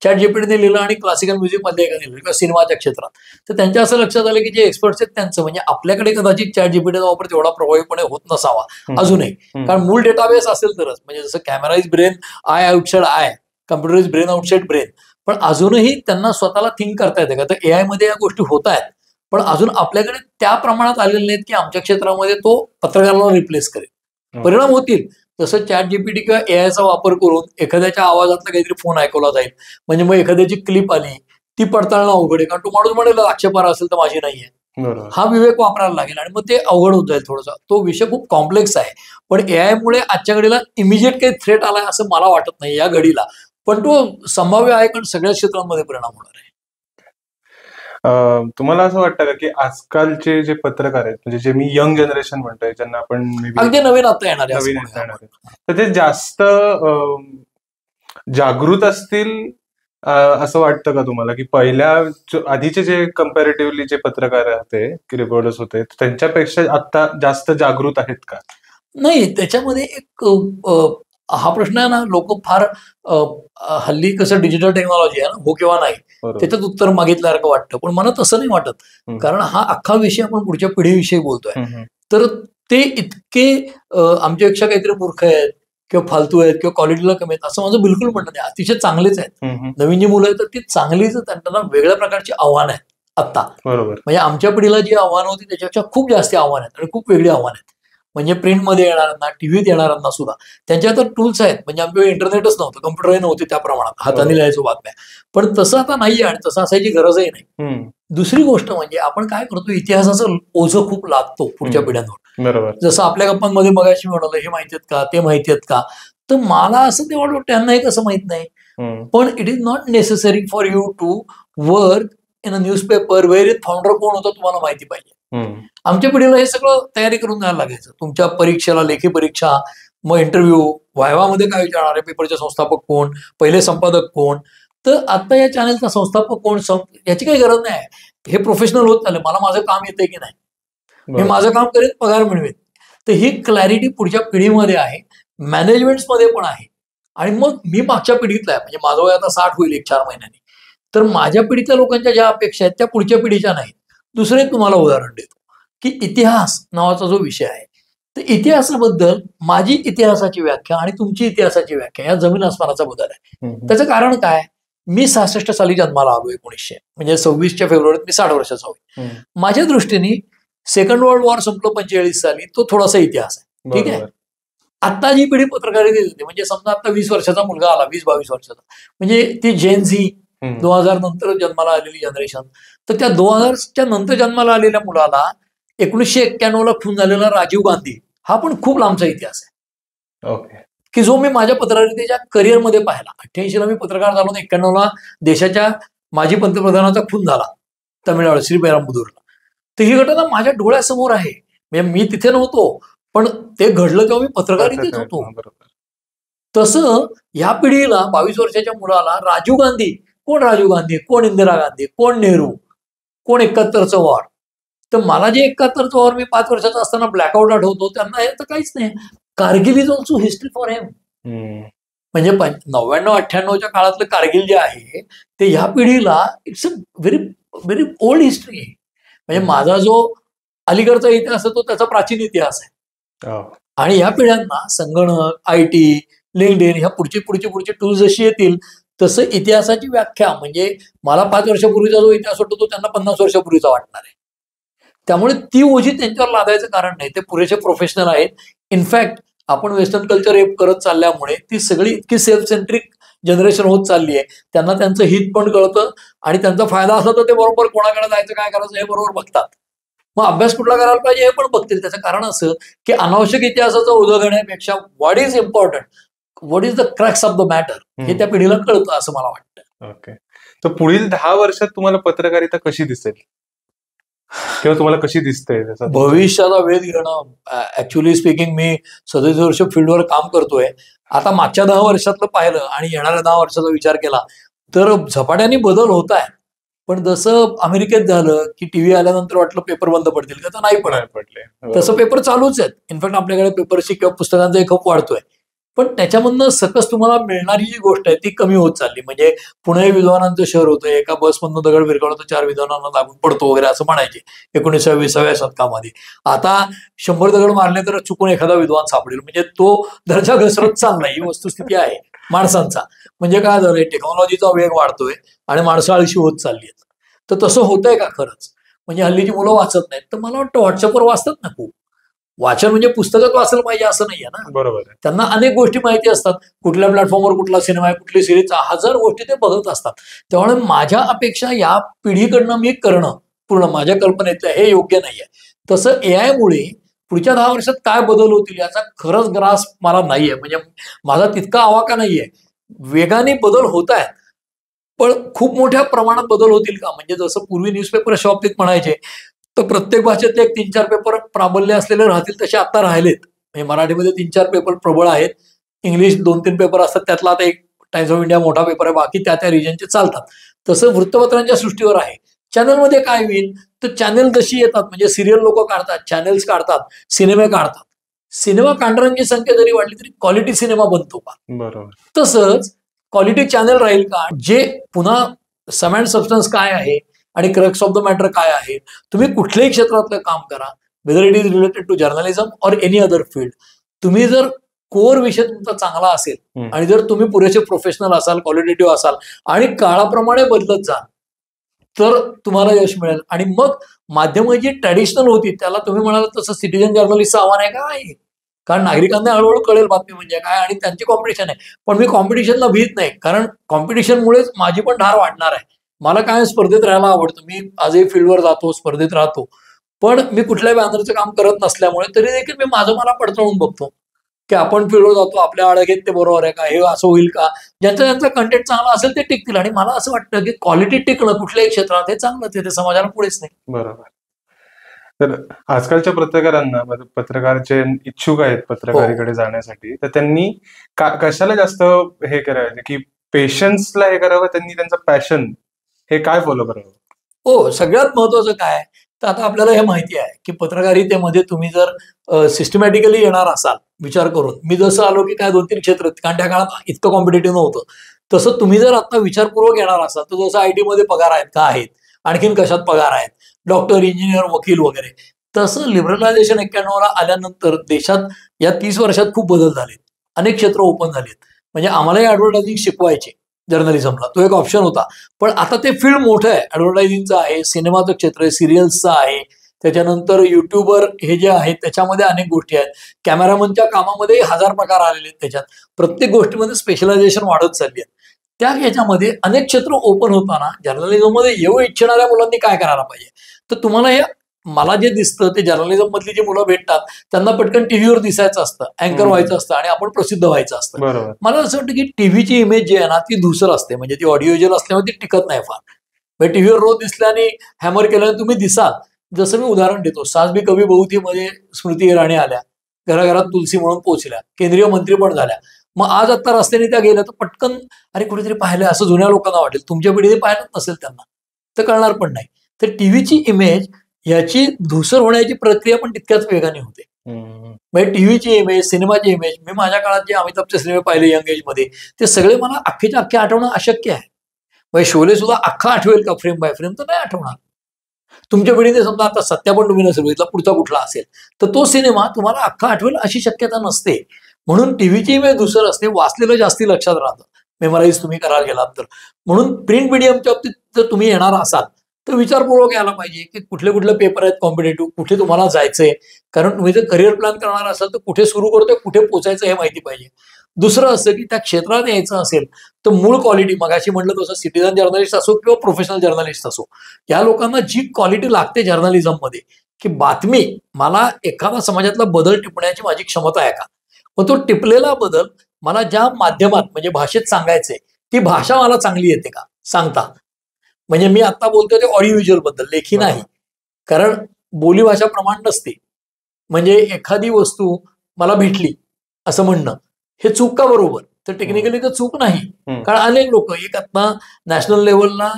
चॅट जीपीटीने लिहिलं आणि क्लासिकल म्युझिक मध्ये एका लिहिलं किंवा सिनेमाच्या क्षेत्रात. तर त्यांच्या असं लक्षात आलं की जे एक्सपर्ट्स आहेत त्यांचं, म्हणजे आपल्याकडे कदाचित चॅट जीपीटीचा वापर तेवढा प्रभावीपणे होत नसावा अजूनही. कारण मूळ डेटाबेस असेल तरच, म्हणजे जसं camera is brain, I outside I, computer is brain outside brain. पण अजूनही त्यांना स्वतःला थिंक करता येते का. तर एआय मध्ये या गोष्टी होत आहेत, पण अजून आपल्याकडे त्या प्रमाणात आलेले नाहीत की आमच्या क्षेत्रामध्ये तो पत्रकारांना रिप्लेस करेल. परिणाम होतील. तसं चॅट जीपीटी किंवा एआयचा वापर करून एखाद्याच्या आवाजातला काहीतरी फोन ऐकवला जाईल, म्हणजे मग एखाद्याची क्लिप आली ती पडताळणं अवघड आहे. कारण तो माणूस म्हणेल आक्षेपार्ह असेल तर माझी नाहीये. हा विवेक वापरायला लागेल आणि मग ते अवघड होत जाईल थोडंसं. तो विषय खूप कॉम्प्लेक्स आहे. पण एआय मुळे आजच्या घडीला इमिजिएट काही थ्रेट आलाय असं मला वाटत नाही या घडीला, पण तो संभाव्य आहे, कारण सगळ्या क्षेत्रांमध्ये परिणाम होणार आहे. तुम्हाला असं वाटतं का की आजकालचे जे पत्रकार आहेत, म्हणजे जे मी यंग जनरेशन म्हणतोय, ज्यांना आपण अगदी नवीन आता येणार तर ते जास्त जागृत असतील असं वाटतं का तुम्हाला, की पहिल्या आधीचे जे कम्पॅरेटिव्हली जे पत्रकार होते की रिपोर्टर्स होते त्यांच्यापेक्षा आता जास्त जागृत आहेत का? नाही, त्याच्यामध्ये एक हा प्रश्न आहे ना, लोक फार हल्ली कसं डिजिटल टेक्नॉलॉजी आहे ना, हो किंवा नाही, त्याच्यात उत्तर मागितल्यासारखं वाटतं. पण मला तसं नाही वाटत, कारण हा अख्खा विषय आपण पुढच्या पिढीविषयी बोलतोय. तर ते इतके आमच्यापेक्षा काहीतरी मूर्ख आहेत किंवा फालतू आहेत किंवा क्वालिटीला कमी आहेत असं माझं बिलकुल म्हणणं नाही. अतिशय चांगलेच आहेत. नवीन जी मुलं आहेत तर ती चांगलीच, त्यांना वेगळ्या प्रकारची आव्हानं आहेत आता. बरोबर. म्हणजे आमच्या पिढीला जी आव्हानं होती त्याच्यापेक्षा खूप जास्त आव्हानं आहेत आणि खूप वेगळी आव्हानं आहेत. म्हणजे प्रिंटमध्ये येणाऱ्यांना, टीव्हीत येणाऱ्यांना सुद्धा त्यांच्या आता टूल्स आहेत. म्हणजे आमच्याकडे इंटरनेटच नव्हतं, कम्प्युटरही नव्हते त्या प्रमाणात, हाताने लिहायचो बातम्या. पण तसं आता नाहीये आणि तसं असायची गरजही नाही. दुसरी गोष्ट म्हणजे आपण काय करतो, इतिहासाचं ओझं खूप लागतो पुढच्या पिढ्यांवर. बरोबर. जसं आपल्या गप्पांमध्ये मगाशी म्हणालं, हे माहिती आहेत का, ते माहिती आहेत का, तर मला असं ते वाटतं त्यांना हे कसं माहित नाही. पण it is not necessary for you to work in a newspaper where it founder कोण होतं तुम्हाला माहिती पाहिजे. आमच्या पिढीला हे सगळं तयारी करून जायला लागायचं. तुमच्या परीक्षेला, लेखी परीक्षा, मग इंटरव्ह्यू, व्हायवामध्ये काय विचारणार आहे, पेपरचे संस्थापक कोण, पहिले संपादक कोण. तर आता या चॅनलचा संस्थापक कोण, याची काही गरज नाही. हे प्रोफेशनल होत चालले. मला माझं काम येतंय की नाही, मी माझं काम करेन, पगार मिळवेन. तर ही क्लॅरिटी पुढच्या पिढीमध्ये आहे, मॅनेजमेंट्समध्ये पण आहे. आणि मग मी मागच्या पिढीतला आहे, म्हणजे माझं वय आता 60 होईल 1-4 महिन्यांनी. तर माझ्या पिढीतल्या लोकांच्या ज्या अपेक्षा आहेत त्या पुढच्या पिढीच्या नाहीत. दुसरे तुम्हाला उदाहरण देतो की इतिहास नावाचा जो विषय आहे, तर इतिहासाबद्दल माझी इतिहासाची व्याख्या आणि तुमची इतिहासाची व्याख्या या जमीन आसमानाचा बदल आहे. त्याचं कारण काय, मी 66 साली जन्माला आलो, 1900 म्हणजे 26 फेब्रुवारीत मी 60 वर्षाचा होईल. माझ्या दृष्टीने सेकंड वर्ल्ड वॉर संपलं 45 साली, तो थोडासा इतिहास आहे. ठीक आहे. आता जी पिढी पत्रकारिता देते, म्हणजे समजा आता 20 वर्षाचा मुलगा आला, 20-22 वर्षाचा, म्हणजे ती जेन झी 2000 नंतर जन्माला आलेली जनरेशन. तर त्या 2000च्या नंतर जन्माला आलेल्या मुलाला 1991ला खून झालेला राजीव गांधी हा पण खूप लांबचा इतिहास आहे. की जो मी माझ्या पत्रकारितेच्या करिअरमध्ये पाहिला. 88ला मी पत्रकार झालो, 91ला देशाच्या माजी पंतप्रधानाचा खून झाला तमिळनाडू श्रीपेरांबुदूरला. तर ही घटना माझ्या डोळ्यासमोर आहे. म्हणजे मी तिथे नव्हतो, पण ते घडलं तेव्हा मी पत्रकारितेत होतो. तसं या पिढीला, 22 वर्षाच्या मुलाला राजीव गांधी कोण, राजीव गांधी कोण, इंदिरा गांधी कोण, नेहरू कोण, 71चं वॉर. तर मला जे 71चं वॉर मी 5 वर्षाचा असताना ब्लॅकआउट आठवतो, त्यांना हे तर काहीच नाही. Kargil is also history for him. म्हणजे 99-98च्या काळातलं कारगिल जे आहे ते ह्या पिढीला it's a very very old history आहे. म्हणजे माझा जो अलीकडचा इतिहास आहे तो त्याचा प्राचीन इतिहास आहे. आणि ह्या पिढ्यांना संगणक, IT, लिंक्डइन ह्या पुढची टूल्स जशी येतील तसं इतिहासाची व्याख्या, म्हणजे मला 5 वर्षापूर्वीचा जो इतिहास वाटतो तो त्यांना 50 वर्षापूर्वीचा वाटणार आहे. त्यामुळे ती ओझी त्यांच्यावर लादायचं कारण नाही. ते पुरेसे प्रोफेशनल आहेत. इनफॅक्ट आपण वेस्टर्न कल्चर हे करत चालल्यामुळे ती सगळी इतकी सेल्फ सेंट्रिक जनरेशन होत चालली आहे. त्यांना त्यांचं हित पण कळतं आणि त्यांचा फायदा असला तर ते बरोबर कोणाकडे जायचं, काय करायचं हे बरोबर बघतात. मग अभ्यास कुठला करायला पाहिजे हे पण बघतील. त्याचं कारण असं की अनावश्यक इतिहासाचा ओझं घेण्यापेक्षा what is important, what is the cracks of the matter हे त्या पिढीला कळतं असं मला वाटतं. ओके. तर पुढील 10 वर्षात तुम्हाला पत्रकारिता कशी दिसेल किंवा तुम्हाला कशी दिसते? भविष्याचा वेध घेणं, ऍक्च्युअली स्पीकिंग मी 37 वर्ष फील्डवर काम करतोय. आता मागच्या 10 वर्षातलं पाहिलं आणि येणाऱ्या 10 वर्षाचा विचार केला तर झपाट्याने बदल होत आहे. पण जसं अमेरिकेत झालं की टीव्ही आल्यानंतर वाटलं पेपर बंद पडतील का, तर नाही पडले. तसं पेपर चालूच आहेत. इनफॅक्ट आपल्याकडे पेपरची किंवा पुस्तकांचा एक खप वाढतोय. पण त्याच्यामधनं सकस तुम्हाला मिळणारी जी गोष्ट आहे ती कमी होत चालली. म्हणजे पुणे विद्वानांचं शहर होतं, एका बसमधनं दगड विरघळलं तर 4 विद्वानांना लागून पडतो वगैरे असं म्हणायचे 1920व्या शतकामध्ये. आता 100 दगड मारले तर चुकून एखादा विद्वान सापडेल. म्हणजे तो दर्जा घसरत चाललाय. ही वस्तुस्थिती आहे माणसांचा. म्हणजे काय झालंय, टेक्नॉलॉजीचा वेग वाढतोय आणि माणसं आळशी होत चालली आहेत. तर तसं होतंय का खरंच? म्हणजे हल्लीची मुलं वाचत नाहीत. तर मला वाटतं व्हॉट्सअपवर वाचतात ना खूप. वाचन म्हणजे पुस्तकात वाचलं पाहिजे असं नाहीये ना. बरोबर. त्यांना अनेक गोष्टी माहिती असतात. कुठल्या प्लॅटफॉर्मवर कुठला सिनेमा आहे, कुठली सिरीज, 1000 गोष्टी ते बघत असतात. त्यामुळे माझ्या अपेक्षा या पिढीकडनं मी करणं पूर्ण माझ्या कल्पनेतलं हे योग्य नाहीये. तसं AI मुळे पुढच्या 10 वर्षात काय बदल होतील याचा खरंच ग्रास मला नाहीये. म्हणजे माझा तितका आवाका नाहीये. वेगाने बदल होत आहेत, पण खूप मोठ्या प्रमाणात बदल होतील का? म्हणजे जसं पूर्वी न्यूजपेपरच्या बाबतीत म्हणायचे तर प्रत्येक भाषेतले 1-3-4 पेपर प्राबल्य असलेले राहतील तसे आता राहिलेत. म्हणजे मराठीमध्ये 3-4 पेपर प्रबळ आहेत. इंग्लिश 2-3 पेपर असतात. त्यातला आता एक टाइम्स ऑफ इंडिया मोठा पेपर आहे. बाकी त्या रिजनचे चालतात. तसं वृत्तपत्रांच्या सृष्टीवर आहे. चॅनलमध्ये काय होईल तर चॅनल जशी येतात, म्हणजे सिरियल लोक काढतात, चॅनल्स काढतात, सिनेमे काढतात. सिनेमा काढणाऱ्यांची संख्या जरी वाढली तरी क्वालिटी सिनेमा बनतो का? बरोबर. तसंच क्वालिटी चॅनल राहील का, जे पुन्हा सम अँड सबस्टन्स काय आहे आणि क्रक्स ऑफ द मॅटर काय आहे. तुम्ही कुठल्याही क्षेत्रातलं काम करा, whether it is related to journalism or any other field, तुम्ही जर कोर विषय तुमचा चांगला असेल आणि जर तुम्ही पुरेसे प्रोफेशनल असाल, क्वालिटेटिव्ह असाल आणि काळाप्रमाणे बदलत जाल तर तुम्हाला यश मिळेल. आणि मग माध्यमं जी ट्रॅडिशनल होती त्याला तुम्ही म्हणाल तसं सिटीजन जर्नलिस्टचं आव्हान आहे का? आहे. कारण नागरिकांना हळूहळू कळेल बातमी म्हणजे काय आणि त्यांची कॉम्पिटिशन आहे. पण मी कॉम्पिटिशनला भीत नाही, कारण कॉम्पिटिशनमुळेच माझी पण धार वाढणार आहे. मला काय स्पर्धेत राहायला आवडतं, मी आजही फील्डवर जातो, स्पर्धेत राहतो. पण मी कुठल्याही बॅनरचं काम करत नसल्यामुळे तरी देखील मी माझं मला पडताळून बघतो की आपण फील्डवर जातो, आपल्या आळगेत ते बरोबर आहे का, हे असं होईल का. ज्यांचा कंटेंट चांगला असेल ते टिकतील. आणि मला असं वाटतं की क्वालिटी टिकणं कुठल्याही क्षेत्रात हे चांगलंच आहे, ते समाजाला पुढेच नाही. बरोबर. तर आजकालच्या पत्रकारांना, पत्रकार जे इच्छुक आहेत पत्रकारितेकडे जाण्यासाठी, तर त्यांनी कशाला जास्त हे करावं, की पेशन्सला हे करावं, त्यांनी त्यांचं पॅशन हे काय फॉलो करावं? हो, सगळ्यात महत्वाचं काय तर आता आपल्याला हे माहिती आहे की पत्रकारितेमध्ये तुम्ही जर सिस्टमॅटिकली येणार असाल विचार करून, मी जसं आलो की काय 2-3 क्षेत्र, कारण त्या काळात इतकं कॉम्पिटेटिव्ह नव्हतं, तसं तुम्ही जर आता विचारपूर्वक येणार असाल तर जसं IT मध्ये पगार आहेत का, आहेत, आणखीन कशात पगार आहेत, डॉक्टर, इंजिनियर, वकील वगैरे, तसं लिबरलायझेशन 91ला आल्यानंतर देशात या 30 वर्षात खूप बदल झालेत. अनेक क्षेत्र ओपन झालेत. म्हणजे आम्हालाही ऍडव्हर्टायझिंग शिकवायचे जर्नलिझमला, तो एक ऑप्शन होता. पण आता ते फील्ड मोठं आहे, ऍडव्हर्टायझिंगचं आहे, सिनेमाचं क्षेत्र आहे, सिरियल्सचं आहे, त्याच्यानंतर युट्यूबर हे जे आहेत त्याच्यामध्ये अनेक गोष्टी आहेत. कॅमेरामनच्या कामामध्ये 1000 प्रकार आलेले आहेत. त्याच्यात प्रत्येक गोष्टीमध्ये स्पेशलायझेशन वाढत चालली आहे. त्या ह्याच्यामध्ये अनेक क्षेत्र ओपन होताना जर्नलिझममध्ये येऊ इच्छिणाऱ्या मुलांनी काय करायला पाहिजे, तर तुम्हाला हे मला जे दिसतं ते जर्नलिझम मधली जी मुलं भेटतात त्यांना पटकन टीव्हीवर दिसायचं असतं, अँकर व्हायचं असतं आणि आपण प्रसिद्ध व्हायचं असतं. मला असं वाटतं की टीव्हीची इमेज जी आहे ना ती धूसर असते, म्हणजे ती ऑडिओ असल्यामुळे ती टिकत नाही फार. म्हणजे टीव्हीवर रोज दिसल्याने हॅमर केल्याने तुम्ही दिसाल. जसं मी उदाहरण देतो, सास भी कभी बहू थी मध्ये स्मृती इराणी आल्या, घराघरात तुलसी म्हणून पोहोचल्या, केंद्रीय मंत्री पण झाल्या. मग आज आता रस्त्याने त्या गेल्या तर पटकन अरे कुठेतरी पाहिलं असं जुन्या लोकांना वाटेल. तुमच्या पिढीने पाहिलं नसेल त्यांना तर कळणार पण नाही. तर टीव्हीची इमेज याची धूसर होण्याची प्रक्रिया पण तितक्याच वेगाने होते. म्हणजे टीव्हीची इमेज, सिनेमाची इमेज, मी माझ्या काळात जे अमिताभचे सिनेमे पाहिले यंग एज मध्ये ते सगळे मला अख्खेच्या अख्खे आठवणं अशक्य आहे. म्हणजे शोले सुद्धा अख्खा आठवेल का फ्रेम बाय फ्रेम, तर नाही आठवणार. तुमच्या पिढीने समजा आता सत्या पण तुम्ही नसेल बघितला, पुढचा कुठला असेल तर तो सिनेमा तुम्हाला अख्खा आठवेल अशी शक्यता नसते. म्हणून टीव्हीची इमेज धूसर असते, वाचलेलं जास्ती लक्षात राहतं, मेमराईज तुम्ही करायला गेलात तर. म्हणून प्रिंट मीडियमच्या बाबतीत जर तुम्ही येणार असाल तर विचारपूर्वक यायला पाहिजे की कुठले कुठले पेपर आहेत कॉम्पिटेटिव्ह, कुठे तुम्हाला जायचंय. कारण तुम्ही जर करिअर प्लॅन करणार असाल तर कुठे सुरू करतोय, कुठे पोचायचं हे माहिती पाहिजे. दुसरं असं की त्या क्षेत्रात यायचं असेल तर मूळ क्वालिटी, मगाशी म्हटलं तसं सिटीजन जर्नलिस्ट असो किंवा प्रोफेशनल जर्नलिस्ट असो, या लोकांना जी क्वालिटी लागते जर्नलिझममध्ये की बातमी, मला एखादा समाजातला बदल टिपण्याची माझी क्षमता आहे का, पण तो टिपलेला बदल मला ज्या माध्यमात म्हणजे भाषेत सांगायचंय ती भाषा मला चांगली येते का सांगता. म्हणजे मी आता बोलतोय ते ऑडिओ व्हिज्युअल बद्दल, लेखी नाही. कारण बोलीभाषा प्रमाण नसते. म्हणजे एखादी वस्तू मला भेटली असं म्हणणं हे चूक का बरोबर, तर टेक्निकली तर चूक नाही. कारण अनेक लोक, एक आता नॅशनल लेवलला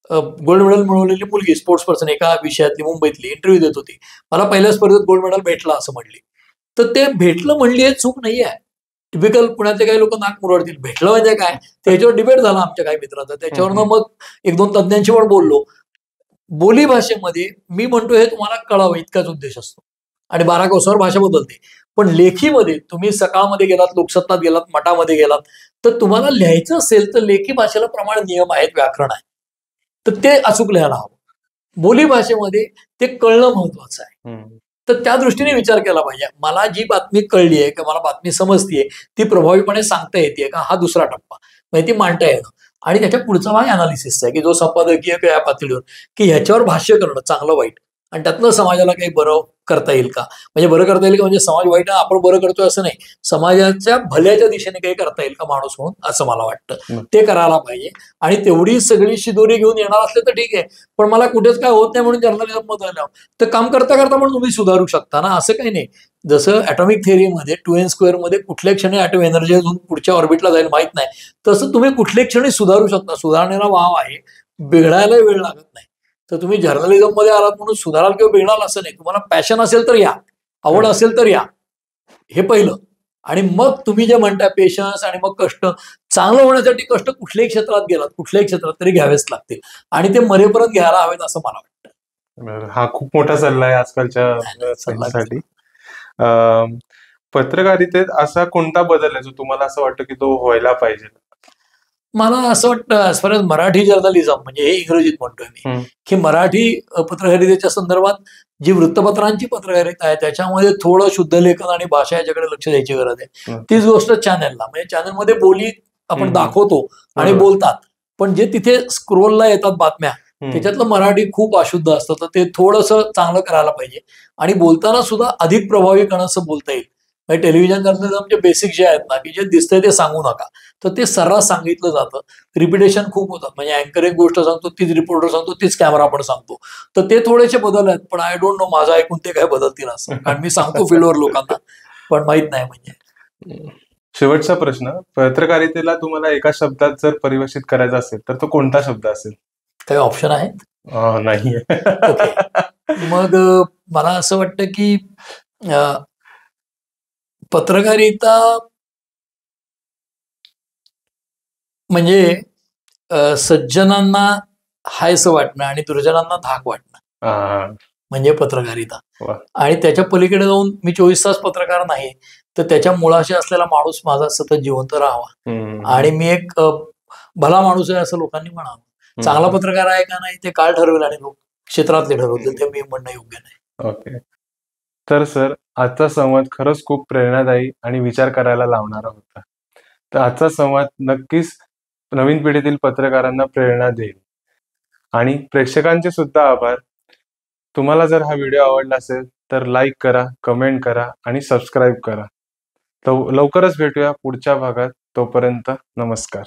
गोल्ड मेडल मिळवलेली मुलगी, स्पोर्ट्स पर्सन, एका विषयातली मुंबईतली, इंटरव्ह्यू देत होती, मला पहिल्या स्पर्धेत गोल्ड मेडल भेटला असं म्हणली. तर ते भेटलं म्हणली हे चूक नाही आहे. टिपिकल पुण्यातले काही लोक नाक मुरडतील, भेटलं म्हणजे काय, त्याच्यावर डिबेट झाला आमच्या काही मित्रांचा. त्याच्यावरनं मग 1-2 तज्ञांशी पण बोललो. बोली भाषेमध्ये मी म्हणतो हे तुम्हाला कळावं इतकाच उद्देश असतो आणि 12 कोसावर भाषा बदलते. पण लेखीमध्ये तुम्ही सकाळमध्ये गेलात, लोकसत्तात गेलात, मठामध्ये गेलात, तर तुम्हाला लिहायचं असेल तर लेखी भाषेला प्रमाण नियम आहेत, व्याकरण आहे, तर ते अचूक लिहायला हवं. बोली भाषेमध्ये ते कळणं महत्वाचं आहे. तर त्या दृष्टीने विचार केला पाहिजे. मला जी बातमी कळली आहे किंवा मला बातमी समजतीये ती प्रभावीपणे सांगता येते का, हा दुसरा टप्पा, म्हणजे ती मांडता येणं. आणि त्याच्या पुढचा भाग अनालिसिसचा आहे की जो संपादकीय या पातळीवर की ह्याच्यावर भाष्य करणं चांगलं वाईट आणि त्यातनं समाजाला काही बरं करता येईल का, म्हणजे बरं करता येईल का, म्हणजे समाज वाईट आहे आपण बरं करतोय असं नाही, समाजाच्या भल्याच्या दिशेने काही करता येईल का माणूस म्हणून, असं मला वाटतं. ते करायला पाहिजे. आणि तेवढी सगळी शिदोरी घेऊन येणार असले तर ठीक आहे, पण मला कुठेच काय होत नाही म्हणून जर्नलिझम मध्ये आलं तर काम करता करता पण तुम्ही सुधारू शकता ना, असं काही नाही. जसं ॲटॉमिक थिअरीमध्ये 2n² मध्ये कुठल्या क्षणी ॲटॉम एनर्जी अजून पुढच्या ऑर्बिटला जाईल माहित नाही, तसं तुम्ही कुठल्या क्षणी सुधारू शकता. सुधारण्याला वाव आहे, बिघडायला वेळ लागत नाही. तर तुम्ही जर्नलिझम मध्ये आलात म्हणून सुधाराल किंवा बिघडाल असं नाही. तुम्हाला पॅशन असेल तर या, आवड असेल तर या, हे पहिलं. आणि मग तुम्ही जे म्हणताय पेशन्स आणि मग कष्ट, चांगलं होण्यासाठी कष्ट कुठल्याही क्षेत्रात गेलात, कुठल्याही क्षेत्रात तरी घ्यावेच लागतील आणि ते मरेपर्यंत घ्यायला हवेत असं मला वाटतं. हा खूप मोठा सल्ला आहे आजकालच्या साठी. पत्रकारितेत असा कोणता बदल आहे जो तुम्हाला असं वाटतं की तो व्हायला पाहिजे? मला असं वाटतं as far as Marathi journalism म्हणजे हे इंग्रजीत म्हणतोय मी, की मराठी पत्रकारितेच्या संदर्भात जी वृत्तपत्रांची पत्रकारिता आहे त्याच्यामध्ये थोडं शुद्ध लेखन आणि भाषा याच्याकडे लक्ष द्यायची गरज आहे. तीच गोष्ट चॅनलला, म्हणजे चॅनलमध्ये बोली आपण दाखवतो आणि बोलतात, पण जे तिथे स्क्रोलला येतात बातम्या त्याच्यातलं मराठी खूप अशुद्ध असतं, तर ते थोडंसं चांगलं करायला पाहिजे. आणि बोलताना सुद्धा अधिक प्रभावीपणे असं बोलता येईल. म्हणजे टेलिव्हिजन जर्नलिझमचे बेसिक जे आहेत ना, की जे दिसतंय ते सांगू नका, तर ते सर्रास सांगितलं जातं. रिपिटेशन खूप होतात, म्हणजे अँकर एक गोष्ट सांगतो, तीच रिपोर्टर सांगतो, तीच कॅमेरा पण सांगतो, तर ते थोडेसे बदल आहेत. पण आय डोंट नो माझं ऐकून ते काय बदलतील असं, कारण मी सांगतो फील्डवर लोकांना, पण माहित नाही. म्हणजे शेवटचा प्रश्न, पत्रकारितेला तुम्हाला एका शब्दात जर परिभाषित करायचा असेल तर तो कोणता शब्द असेल? काही ऑप्शन आहेत? नाही. ओके, मग मला असं वाटतं की पत्रकारिता म्हणजे सज्जनांना हायसं वाटणं आणि दुर्जनांना धाक वाटणं म्हणजे पत्रकारिता. आणि त्याच्या पलीकडे जाऊन मी 24 तास पत्रकार नाही, तर त्याच्या मुळाशी असलेला माणूस माझा सतत जिवंत राहावा आणि मी एक भला माणूस आहे असं लोकांनी म्हणावं. चांगला पत्रकार आहे का नाही ते काळ ठरवेल आणि लोक क्षेत्रातले ठरवतील, ते मी म्हणणं योग्य नाही. ओके. तर सर, आजचा संवाद खरंच खूप प्रेरणादायी आणि विचार करायला लावणारा होता. तर आजचा संवाद नक्कीच नवीन पिढीतील पत्रकारांना प्रेरणा देईल. आणि प्रेक्षकांचे सुद्धा आभार. तुम्हाला जर हा व्हिडिओ आवडला असेल तर लाईक करा, कमेंट करा आणि सबस्क्राईब करा. तर लवकरच भेटूया पुढच्या भागात. तोपर्यंत नमस्कार.